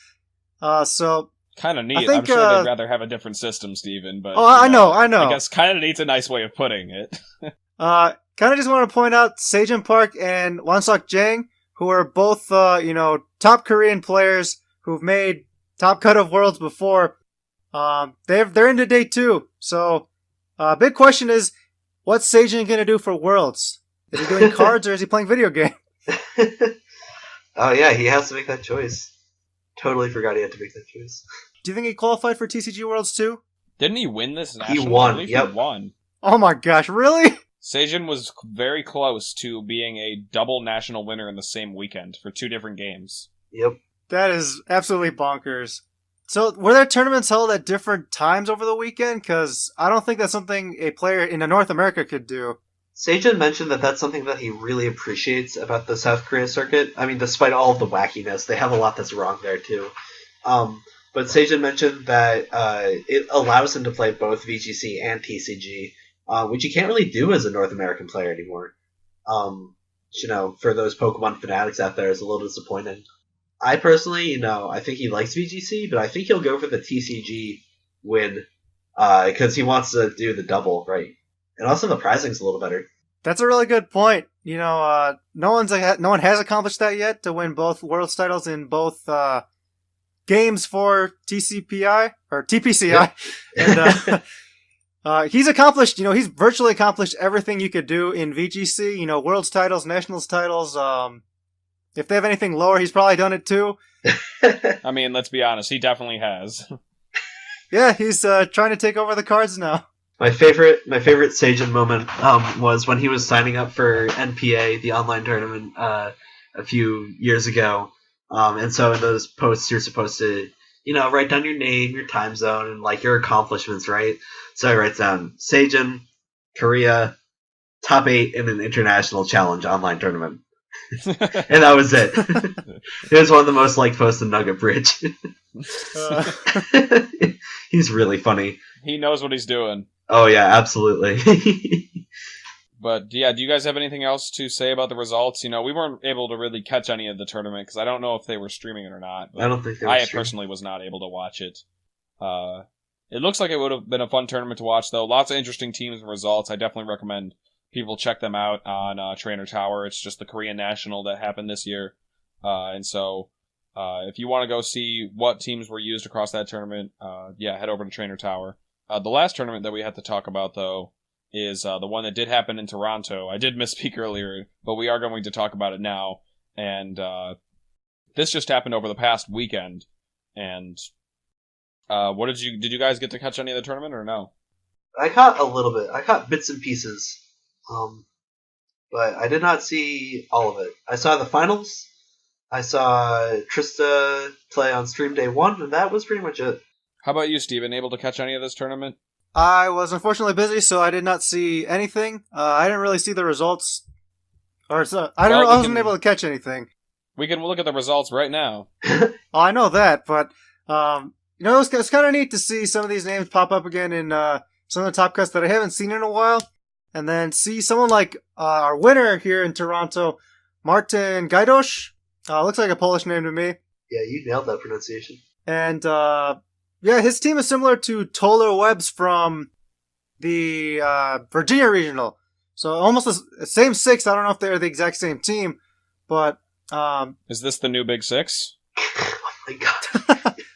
So kind of neat. think, I'm sure they'd rather have a different system, Steven, but I know. I guess kind of neat's a nice way of putting it. Kind of just want to point out Sejin Park and Wonseok Jang, who are both top Korean players who've made top cut of worlds before. They're into day 2, so. Big question is, what's Sejin going to do for Worlds? Is he doing cards or is he playing video game? Oh yeah, he has to make that choice. Totally forgot he had to make that choice. Do you think he qualified for TCG Worlds too? Didn't he win this national? He won. I believe Yep. He won. Oh my gosh, really? Sejin was very close to being a double national winner in the same weekend for 2 different games. Yep. That is absolutely bonkers. So, were there tournaments held at different times over the weekend? Because I don't think that's something a player in North America could do. Sejin mentioned that that's something that he really appreciates about the South Korea circuit. I mean, despite all of the wackiness, they have a lot that's wrong there, too. But Sejin mentioned that it allows him to play both VGC and TCG, which you can't really do as a North American player anymore. For those Pokemon fanatics out there, it's a little disappointing. I personally, I think he likes VGC, but I think he'll go for the TCG win because he wants to do the double, right? And also the pricing's a little better. That's a really good point. No one has accomplished that yet to win both Worlds titles in both games for TCPI or TPCI. Yep. And he's accomplished. He's virtually accomplished everything you could do in VGC. Worlds titles, Nationals titles. If they have anything lower, he's probably done it too. I mean, let's be honest, he definitely has. Yeah, he's trying to take over the cards now. My favorite Sejin moment was when he was signing up for NPA, the online tournament, a few years ago. And so in those posts, you're supposed to, write down your name, your time zone, and like your accomplishments, right? So he writes down Sejin, Korea, top 8 in an international challenge online tournament. And that was it. It was one of the most liked posts in Nugget Bridge. He's really funny. He knows what he's doing. Oh yeah, absolutely. But yeah, do you guys have anything else to say about the results? We weren't able to really catch any of the tournament because I don't know if they were streaming it or not. I don't think they were I streaming. personally was not able to watch it. It looks like it would have been a fun tournament to watch, though. Lots of interesting teams and results. I definitely recommend people check them out on Trainer Tower. It's just the Korean National that happened this year. And so if you want to go see what teams were used across that tournament, head over to Trainer Tower. The last tournament that we had to talk about, though, is the one that did happen in Toronto. I did misspeak earlier, but we are going to talk about it now. And this just happened over the past weekend. And what did you guys get to catch any of the tournament or no? I caught a little bit. I caught bits and pieces. But I did not see all of it. I saw the finals. I saw Trista play on stream day 1, and that was pretty much it. How about you, Steven? Able to catch any of this tournament? I was unfortunately busy, so I did not see anything. I didn't really see the results. I wasn't able to catch anything. We can look at the results right now. I know that, but it's kind of neat to see some of these names pop up again in some of the top cuts that I haven't seen in a while. And then see someone like our winner here in Toronto, Martin Gajdosz. Looks like a Polish name to me. Yeah, you nailed that pronunciation. And yeah, his team is similar to Toller Webb's from the Virginia Regional. So almost the same six. I don't know if they're the exact same team, but Is this the new Big Six? Oh my god.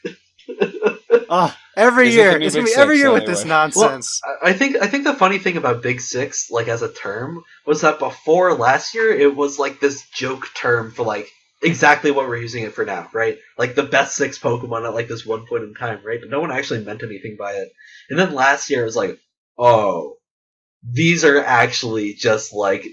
every Is it year the new it's gonna Big be every Six, year with anyway? this nonsense. Well, I think the funny thing about Big Six, like as a term, was that before last year it was like this joke term for like exactly what we're using it for now, right? Like the best six Pokemon at like this one point in time, right? But no one actually meant anything by it. And then last year it was like, oh, these are actually just like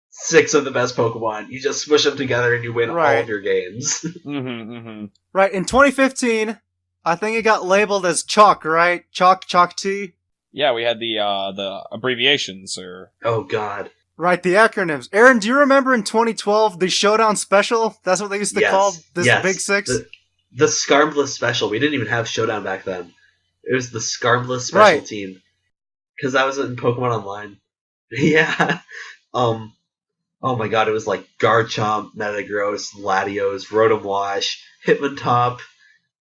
six of the best Pokemon. You just smush them together and you win all Right. of your games. Right, in 2015, I think it got labeled as Chalk, right? Chalk T. Yeah, we had the abbreviations, or Oh god. Right, the acronyms. Aaron, do you remember in 2012 the Showdown Special? That's what they used to Yes, call this yes. Big Six. The Scarmless Special. We didn't even have Showdown back then. It was the Scarmless Special Right. team. Because that was in Pokemon Online. Yeah. Oh my god, it was like Garchomp, Metagross, Latios, Rotom Wash, Hitmontop,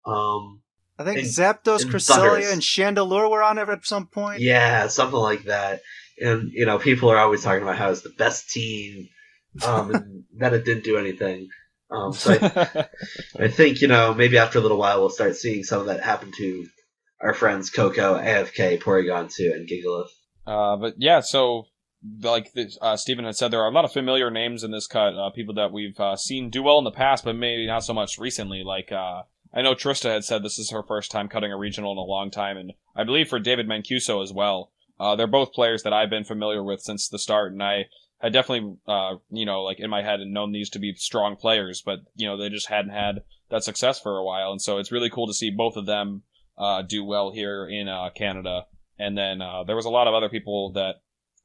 I think and- Zapdos, and Cresselia, Thundurus. and Chandelure were on it at some point. yeah, something like that. And, you know, people are always talking about how it's the best team, and that it didn't do anything. So I think, you know, maybe after a little while we'll start seeing some of that happen to our friends Coco, AFK, Porygon 2, and Gigalith. but yeah, so like Steven had said, there are a lot of familiar names in this cut. People that we've seen do well in the past, but maybe not so much recently. Like I know Trista had said this is her first time cutting a regional in a long time, and I believe for David Mancuso as well. They're both players that I've been familiar with since the start, and I had definitely, you know, like in my head and known these to be strong players, but you know they just hadn't had that success for a while, and so it's really cool to see both of them do well here in Canada. And then there was a lot of other people that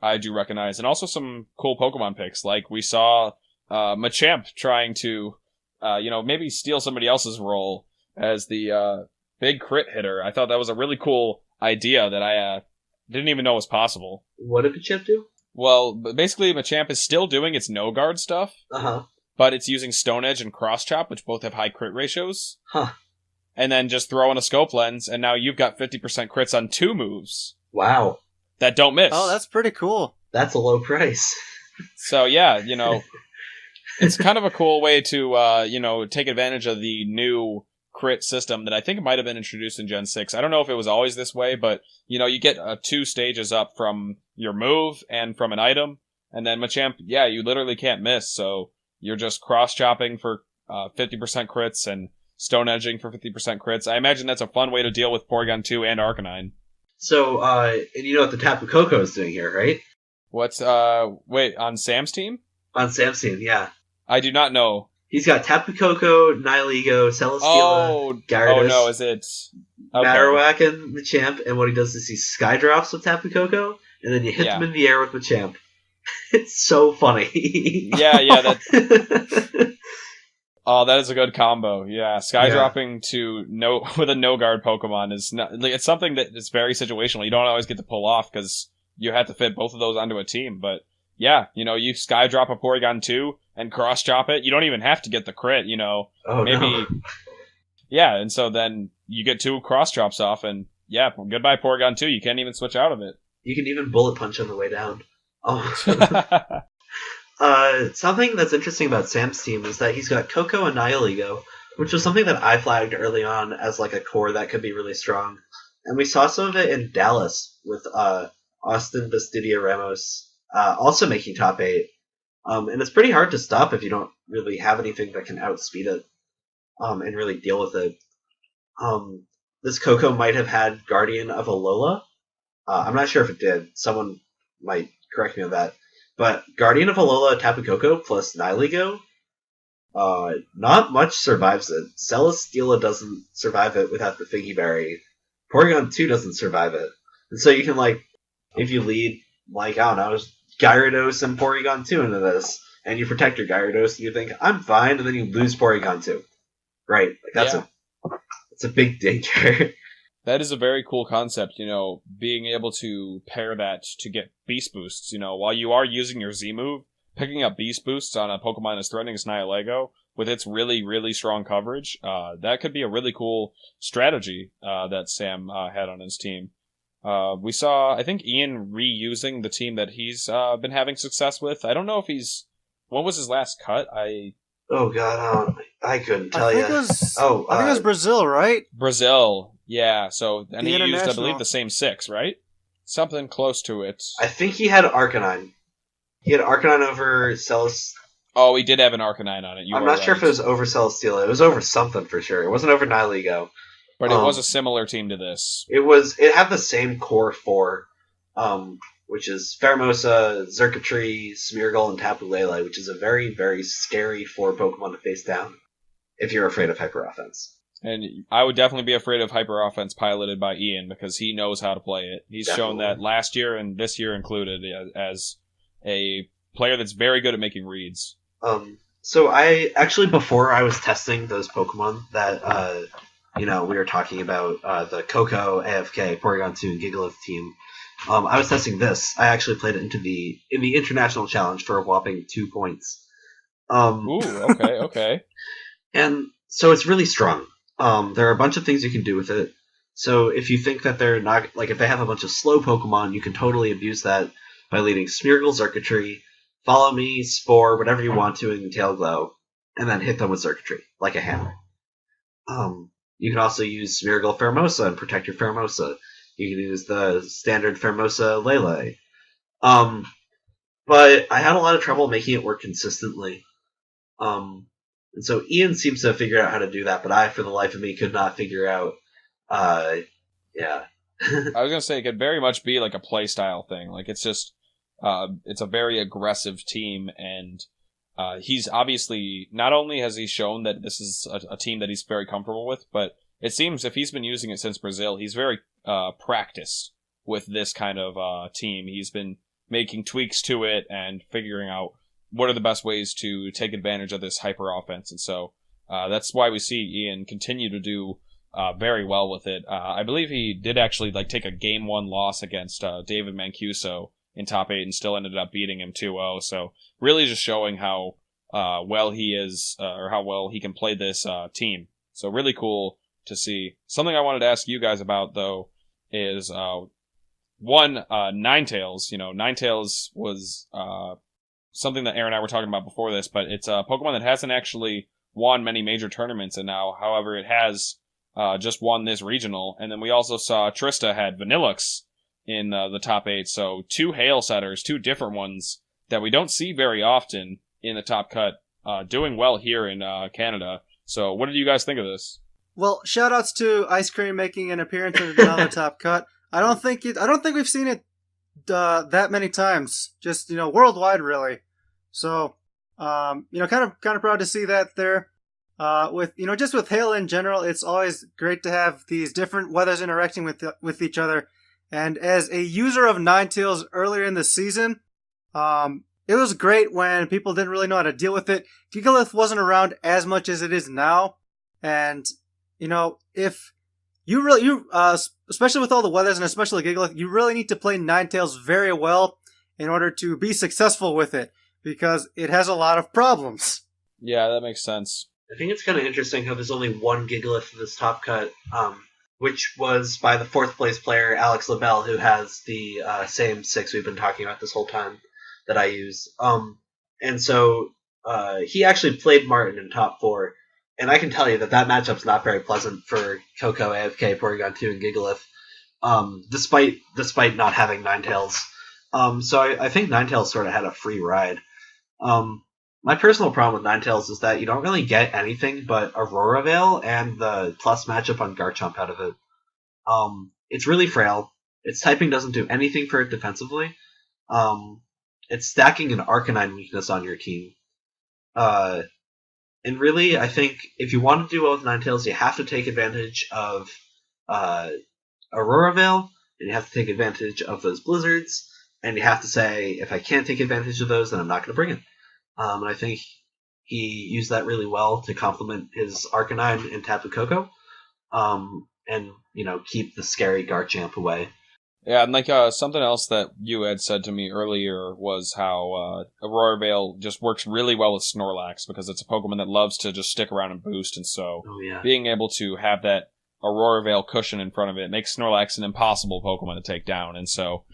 I do recognize, and also some cool Pokemon picks. Like we saw Machamp trying to, you know, maybe steal somebody else's role as the big crit hitter. I thought that was a really cool idea that I didn't even know was possible. What did Pachip do? Well, basically Machamp is still doing its no guard stuff, Uh-huh. but it's using Stone Edge and Cross Chop, which both have high crit ratios. Huh. And then just throw in a Scope Lens, and now you've got 50% crits on 2 moves Wow. that don't miss. Oh, that's pretty cool. That's a low price. So yeah, you know, it's kind of a cool way to, you know, take advantage of the new crit system that I think might have been introduced in Gen 6. I don't know if it was always this way, but, you know, you get 2 stages up from your move and from an item, and then Machamp, yeah, you literally can't miss, so you're just cross-chopping for 50% crits and Stone Edging for 50% crits. I imagine that's a fun way to deal with Porygon 2 and Arcanine. So, and you know what the Tapu Koko is doing here, right? What's, wait, on Sam's team? On Sam's team, yeah. I do not know. He's got Tapu Koko, Nihilego, Celesteela, Oh Gyarados, no, is it? Okay. Marowak, and Machamp, and what he does is he Skydrops with Tapu Koko, and then you hit them in the air with Machamp. It's so funny. Yeah, that. Oh, that is a good combo. Yeah, Skydropping to with a no guard Pokemon is not. Like, it's something that is very situational. You don't always get to pull off because you have to fit both of those onto a team. But yeah, you know, you Skydrop a Porygon 2 and cross chop it. You don't even have to get the crit. You know, Oh, maybe. no. Yeah, and so then you get 2 cross chops off, and yeah, goodbye Porygon 2. You can't even switch out of it. You can even bullet punch on the way down. Something that's interesting about Sam's team is that he's got Coco and Nihilego, which was something that I flagged early on as like a core that could be really strong. And we saw some of it in Dallas with Austin Bastidia Ramos also making top 8. And it's pretty hard to stop if you don't really have anything that can outspeed it and really deal with it. This Coco might have had Guardian of Alola. I'm not sure if it did. Someone might correct me on that. But Guardian of Alola, Tapu Koko plus Nihilego, not much survives it. Celesteela doesn't survive it without the Figgy Berry. Porygon 2 doesn't survive it. And so you can, like, if you lead, like, I don't know, Gyarados and Porygon 2 into this, and you protect your Gyarados, and you think, I'm fine, and then you lose Porygon 2. Right. Like, that's a big danger. That is a very cool concept, you know, being able to pair that to get beast boosts, you know, while you are using your Z move, picking up beast boosts on a Pokemon that's threatening Snihilego with its really, really strong coverage, that could be a really cool strategy that Sam had on his team. We saw, I think, Ian reusing the team that he's been having success with. I don't know if what was his last cut? Oh god, I couldn't tell I you. think it was Brazil, right? Brazil, yeah. So, and The he used, I international. believe, the same 6, right? Something close to it. I think he had Arcanine. He had Arcanine over Celest. Oh, he did have an Arcanine on it. I'm not sure if it was over Celesteela. It was over something for sure. It wasn't over Nihilego. But it was a similar team to this. It had the same core 4, which is Pheromosa, Xurkitree, Smeargle, and Tapu Lele, which is a very, very scary 4 Pokemon to face down if you're afraid of Hyper Offense. And I would definitely be afraid of Hyper Offense piloted by Ian because he knows how to play it. He's shown that last year and this year included as a player that's very good at making reads. So I actually, before I was testing those Pokemon that we were talking about, the Koko, AFK, Porygon 2, and Gigalith team, I was testing this. I actually played it in the international challenge for a whopping 2 points. Ooh, okay. And so it's really strong. There are a bunch of things you can do with it. So if you think that they're not, like, if they have a bunch of slow Pokemon, you can totally abuse that by leading Smeargle, Xurkitree, Follow Me, Spore, whatever you want to in Tail Glow, and then hit them with Xurkitree, like a hammer. You can also use Smeargle Pheromosa and protect your Pheromosa. You can use the standard Pheromosa Lele. But I had a lot of trouble making it work consistently. And so Ian seems to have figured out how to do that, but I, for the life of me, could not figure out. Yeah. I was gonna say it could very much be like a playstyle thing. Like it's just, it's a very aggressive team, and he's obviously not only has he shown that this is a team that he's very comfortable with, but it seems if he's been using it since Brazil, he's very practiced with this kind of team. He's been making tweaks to it and figuring out what are the best ways to take advantage of this hyper offense, and so that's why we see Ian continue to do very well with it. I believe he did actually take a game 1 loss against David Mancuso in top 8 and still ended up beating him 2-0. So really just showing how well he is, or how well he can play this team. So really cool to see. Something I wanted to ask you guys about though is Ninetales. Ninetales was something that Aaron and I were talking about before this, but it's a Pokemon that hasn't actually won many major tournaments, and now, however, it has just won this regional. And then we also saw Trista had Vanillux in the top 8, so 2 Hail Setters, 2 different ones that we don't see very often in the top cut, doing well here in Canada. So what did you guys think of this? Well, shoutouts to Ice Cream making an appearance in another top cut. I don't think we've seen it that many times, just worldwide really. So kind of proud to see that there. With just with Hail in general, it's always great to have these different weathers interacting with each other. And as a user of Ninetales earlier in the season, it was great when people didn't really know how to deal with it. Gigalith wasn't around as much as it is now, and if you really especially with all the weathers and especially Gigalith, you really need to play Ninetales very well in order to be successful with it, because it has a lot of problems. Yeah, that makes sense. I think it's kind of interesting how there's only one Gigalith in this top cut, which was by the 4th place player, Alex LaBelle, who has the same 6 we've been talking about this whole time that I use. And so he actually played Martin in top 4, and I can tell you that matchup's not very pleasant for Koko, AFK, Porygon 2, and Gigalith, despite not having Ninetales. So I think Ninetales sort of had a free ride. My personal problem with Ninetales is that you don't really get anything but Aurora Veil and the plus matchup on Garchomp out of it. It's really frail. Its typing doesn't do anything for it defensively. It's stacking an Arcanine weakness on your team. And really, I think if you want to do well with Ninetales, you have to take advantage of Aurora Veil, and you have to take advantage of those Blizzards, and you have to say, if I can't take advantage of those, then I'm not going to bring it. And I think he used that really well to complement his Arcanine and Tapu Koko, and keep the scary Garchomp away. Yeah, and like something else that you had said to me earlier was how Aurora Veil just works really well with Snorlax because it's a Pokemon that loves to just stick around and boost, and so being able to have that Aurora Veil cushion in front of it makes Snorlax an impossible Pokemon to take down, and so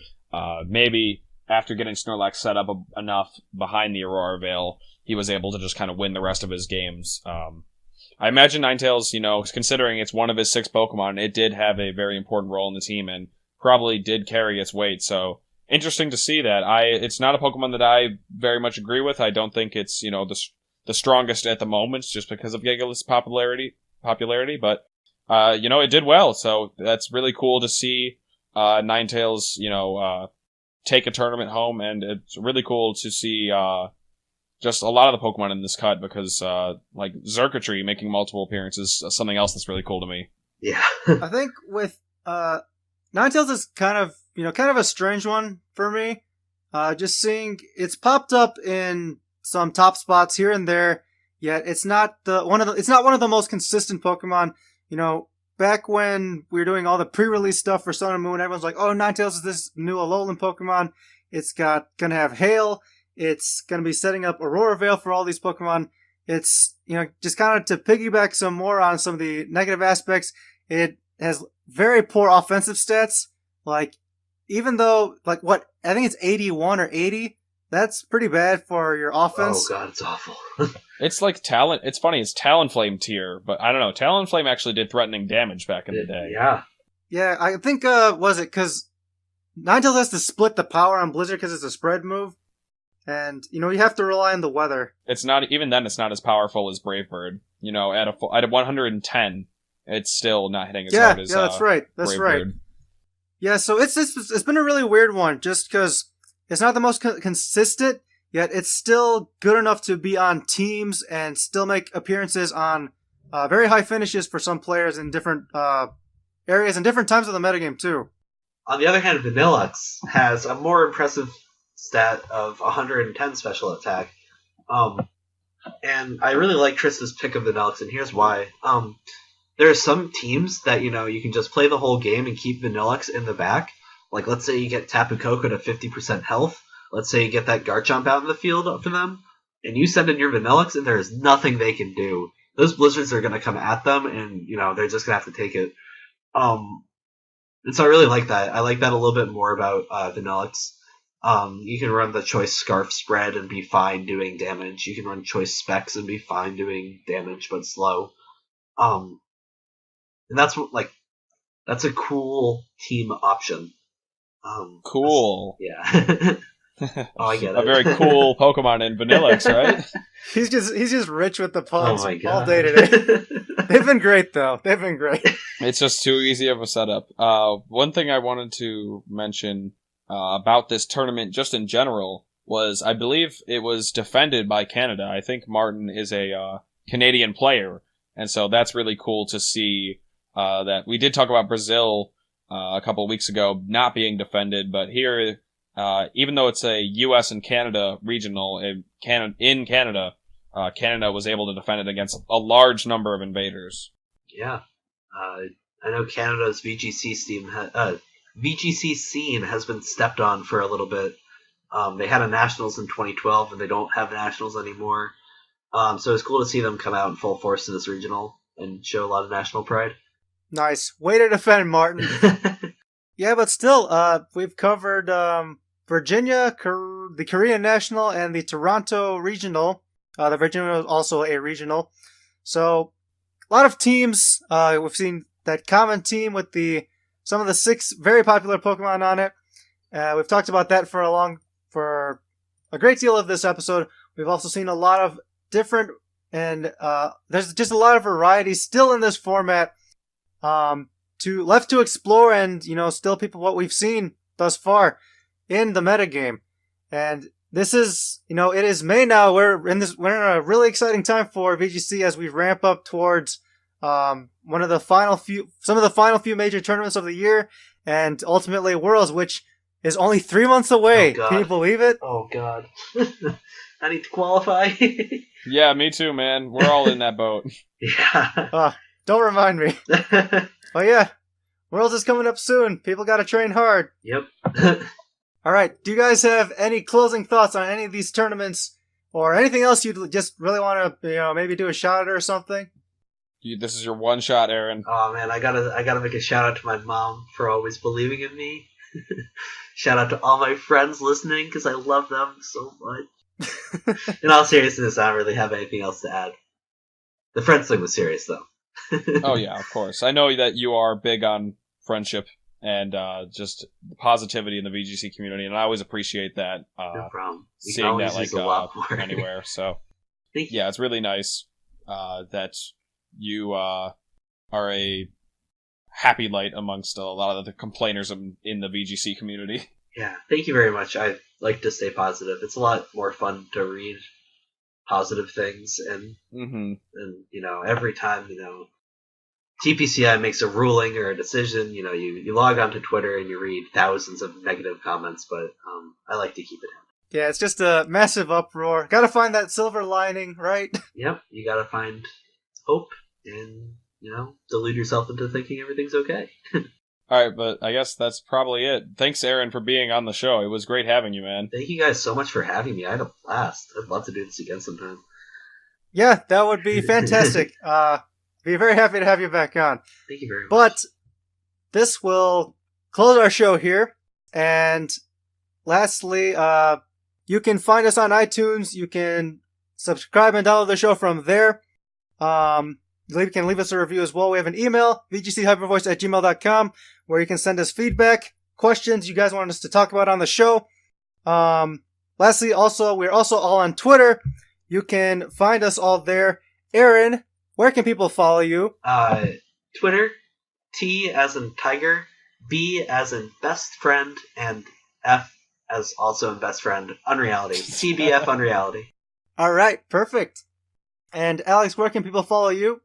maybe after getting Snorlax set up enough behind the Aurora Veil, he was able to just kind of win the rest of his games. I imagine Ninetales, considering it's one of his 6 Pokemon, it did have a very important role in the team, and probably did carry its weight, so interesting to see that. It's not a Pokemon that I very much agree with. I don't think it's, the strongest at the moment just because of Gigalith's popularity, but, it did well, so that's really cool to see, Ninetales, take a tournament home, and it's really cool to see, just a lot of the Pokemon in this cut because, like, Xurkitree making multiple appearances is something else that's really cool to me. Yeah. I think with, Ninetales is kind of a strange one for me. Just seeing it's popped up in some top spots here and there, yet it's not one of the most consistent Pokemon. Back when we were doing all the pre-release stuff for Sun and Moon, everyone's like, "Oh, Ninetales is this new Alolan Pokemon. It's gonna have Hail. It's gonna be setting up Aurora Veil for all these Pokemon." It's just kind of to piggyback some more on some of the negative aspects. It has very poor offensive stats. Like, even though, like, what, I think it's 81 or 80, that's pretty bad for your offense. Oh god, it's awful. It's like it's funny, it's Talonflame tier, but I don't know, Talonflame actually did threatening damage back in the day. Yeah. Yeah, I think, was it because Ninetales has to split the power on Blizzard because it's a spread move, and, you have to rely on the weather. It's not, even then, it's not as powerful as Brave Bird. At a 110, it's still not hitting as hard as that's right. That's Brave right. Bird. Yeah, so it's been a really weird one, just because it's not the most consistent, yet it's still good enough to be on teams and still make appearances on very high finishes for some players in different areas and different times of the metagame, too. On the other hand, Vanillux has a more impressive stat of 110 special attack. And I really like Trista's pick of Vanillux, and here's why. There are some teams that, you can just play the whole game and keep Vanillux in the back. Like, let's say you get Tapu Koko to 50% health. Let's say you get that Garchomp out in the field up for them. And you send in your Vanillux, and there is nothing they can do. Those Blizzards are going to come at them, and, they're just going to have to take it. And so I really like that. I like that a little bit more about Vanillux. You can run the Choice Scarf spread and be fine doing damage. You can run Choice Specs and be fine doing damage, but slow. And that's a cool team option. Cool. Yeah. Oh, I get it. A very cool Pokemon in Vanillux, right? He's just rich with the puns Oh my God. all day today. They've been great, though. They've been great. It's just too easy of a setup. One thing I wanted to mention about this tournament, just in general, was I believe it was defended by Canada. I think Martin is a Canadian player, and so that's really cool to see that we did talk about Brazil a couple of weeks ago not being defended, but here, even though it's a U.S. and Canada regional, in Canada, Canada was able to defend it against a large number of invaders. Yeah. I know Canada's VGC scene has been stepped on for a little bit. They had a Nationals in 2012, and they don't have Nationals anymore. So it's cool to see them come out in full force in this regional and show a lot of national pride. Nice. Way to defend, Martin. Yeah, but still, we've covered Virginia, the Korean National, and the Toronto Regional. The Virginia was also a regional. So, a lot of teams. We've seen that common team with some of the 6 very popular Pokemon on it. We've talked about that for a great deal of this episode. We've also seen a lot of different, and there's just a lot of variety still in this format. Left to explore, and still what we've seen thus far in the metagame. And this is, it is May now. We're in a really exciting time for VGC as we ramp up towards some of the final few major tournaments of the year, and ultimately Worlds, which is only 3 months away. Oh, can you believe it? Oh god. I need to qualify. Yeah, me too, man. We're all in that boat. Yeah. Don't remind me. But yeah, Worlds is coming up soon. People got to train hard. Yep. All right. Do you guys have any closing thoughts on any of these tournaments or anything else you'd just really want to, maybe do a shout out or something? This is your one shot, Aaron. Oh man, I gotta make a shout out to my mom for always believing in me. Shout out to all my friends listening because I love them so much. In all seriousness, I don't really have anything else to add. The friends thing was serious though. Oh yeah, of course. I know that you are big on friendship and just positivity in the VGC community, and I always appreciate that. No problem. You can Seeing always that use a lot more. anywhere. So Thank you. yeah, it's really nice that you are a happy light amongst a lot of the complainers in the VGC community. Yeah, thank you very much. I like to stay positive. It's a lot more fun to read positive things, and every time TPCI makes a ruling or a decision, you log onto Twitter and you read thousands of negative comments, but I like to keep it in. Yeah, it's just a massive uproar. Gotta find that silver lining, right? Yep, you gotta find hope and, delude yourself into thinking everything's okay. Alright, but I guess that's probably it. Thanks, Aaron, for being on the show. It was great having you, man. Thank you guys so much for having me. I had a blast. I'd love to do this again sometime. Yeah, that would be fantastic. Be very happy to have you back on. Thank you very much. But this will close our show here. And lastly, you can find us on iTunes. You can subscribe and download the show from there. You can leave us a review as well. We have an email, vgchypervoice@gmail.com, where you can send us feedback, questions you guys want us to talk about on the show. Lastly, we're also all on Twitter. You can find us all there. Aaron, where can people follow you? Twitter, T as in tiger, B as in best friend, and F as also in best friend, Unreality. TBF Unreality. All right, perfect. And Alex, where can people follow you?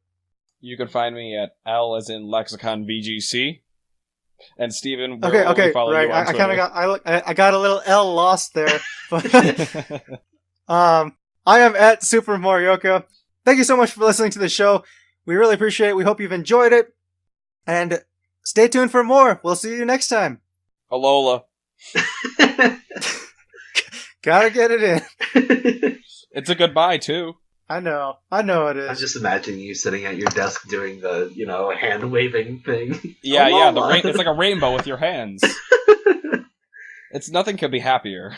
You can find me at L as in Lexicon VGC. And Steven, where will we follow right. you on I Twitter? I got a little L lost there. But I am at Super Morioka. Thank you so much for listening to the show. We really appreciate it. We hope you've enjoyed it. And stay tuned for more. We'll see you next time. Alola. Gotta get it in. It's a goodbye, too. I know it is. I'm just imagining you sitting at your desk doing the, hand waving thing. Yeah, it's like a rainbow with your hands. Nothing could be happier.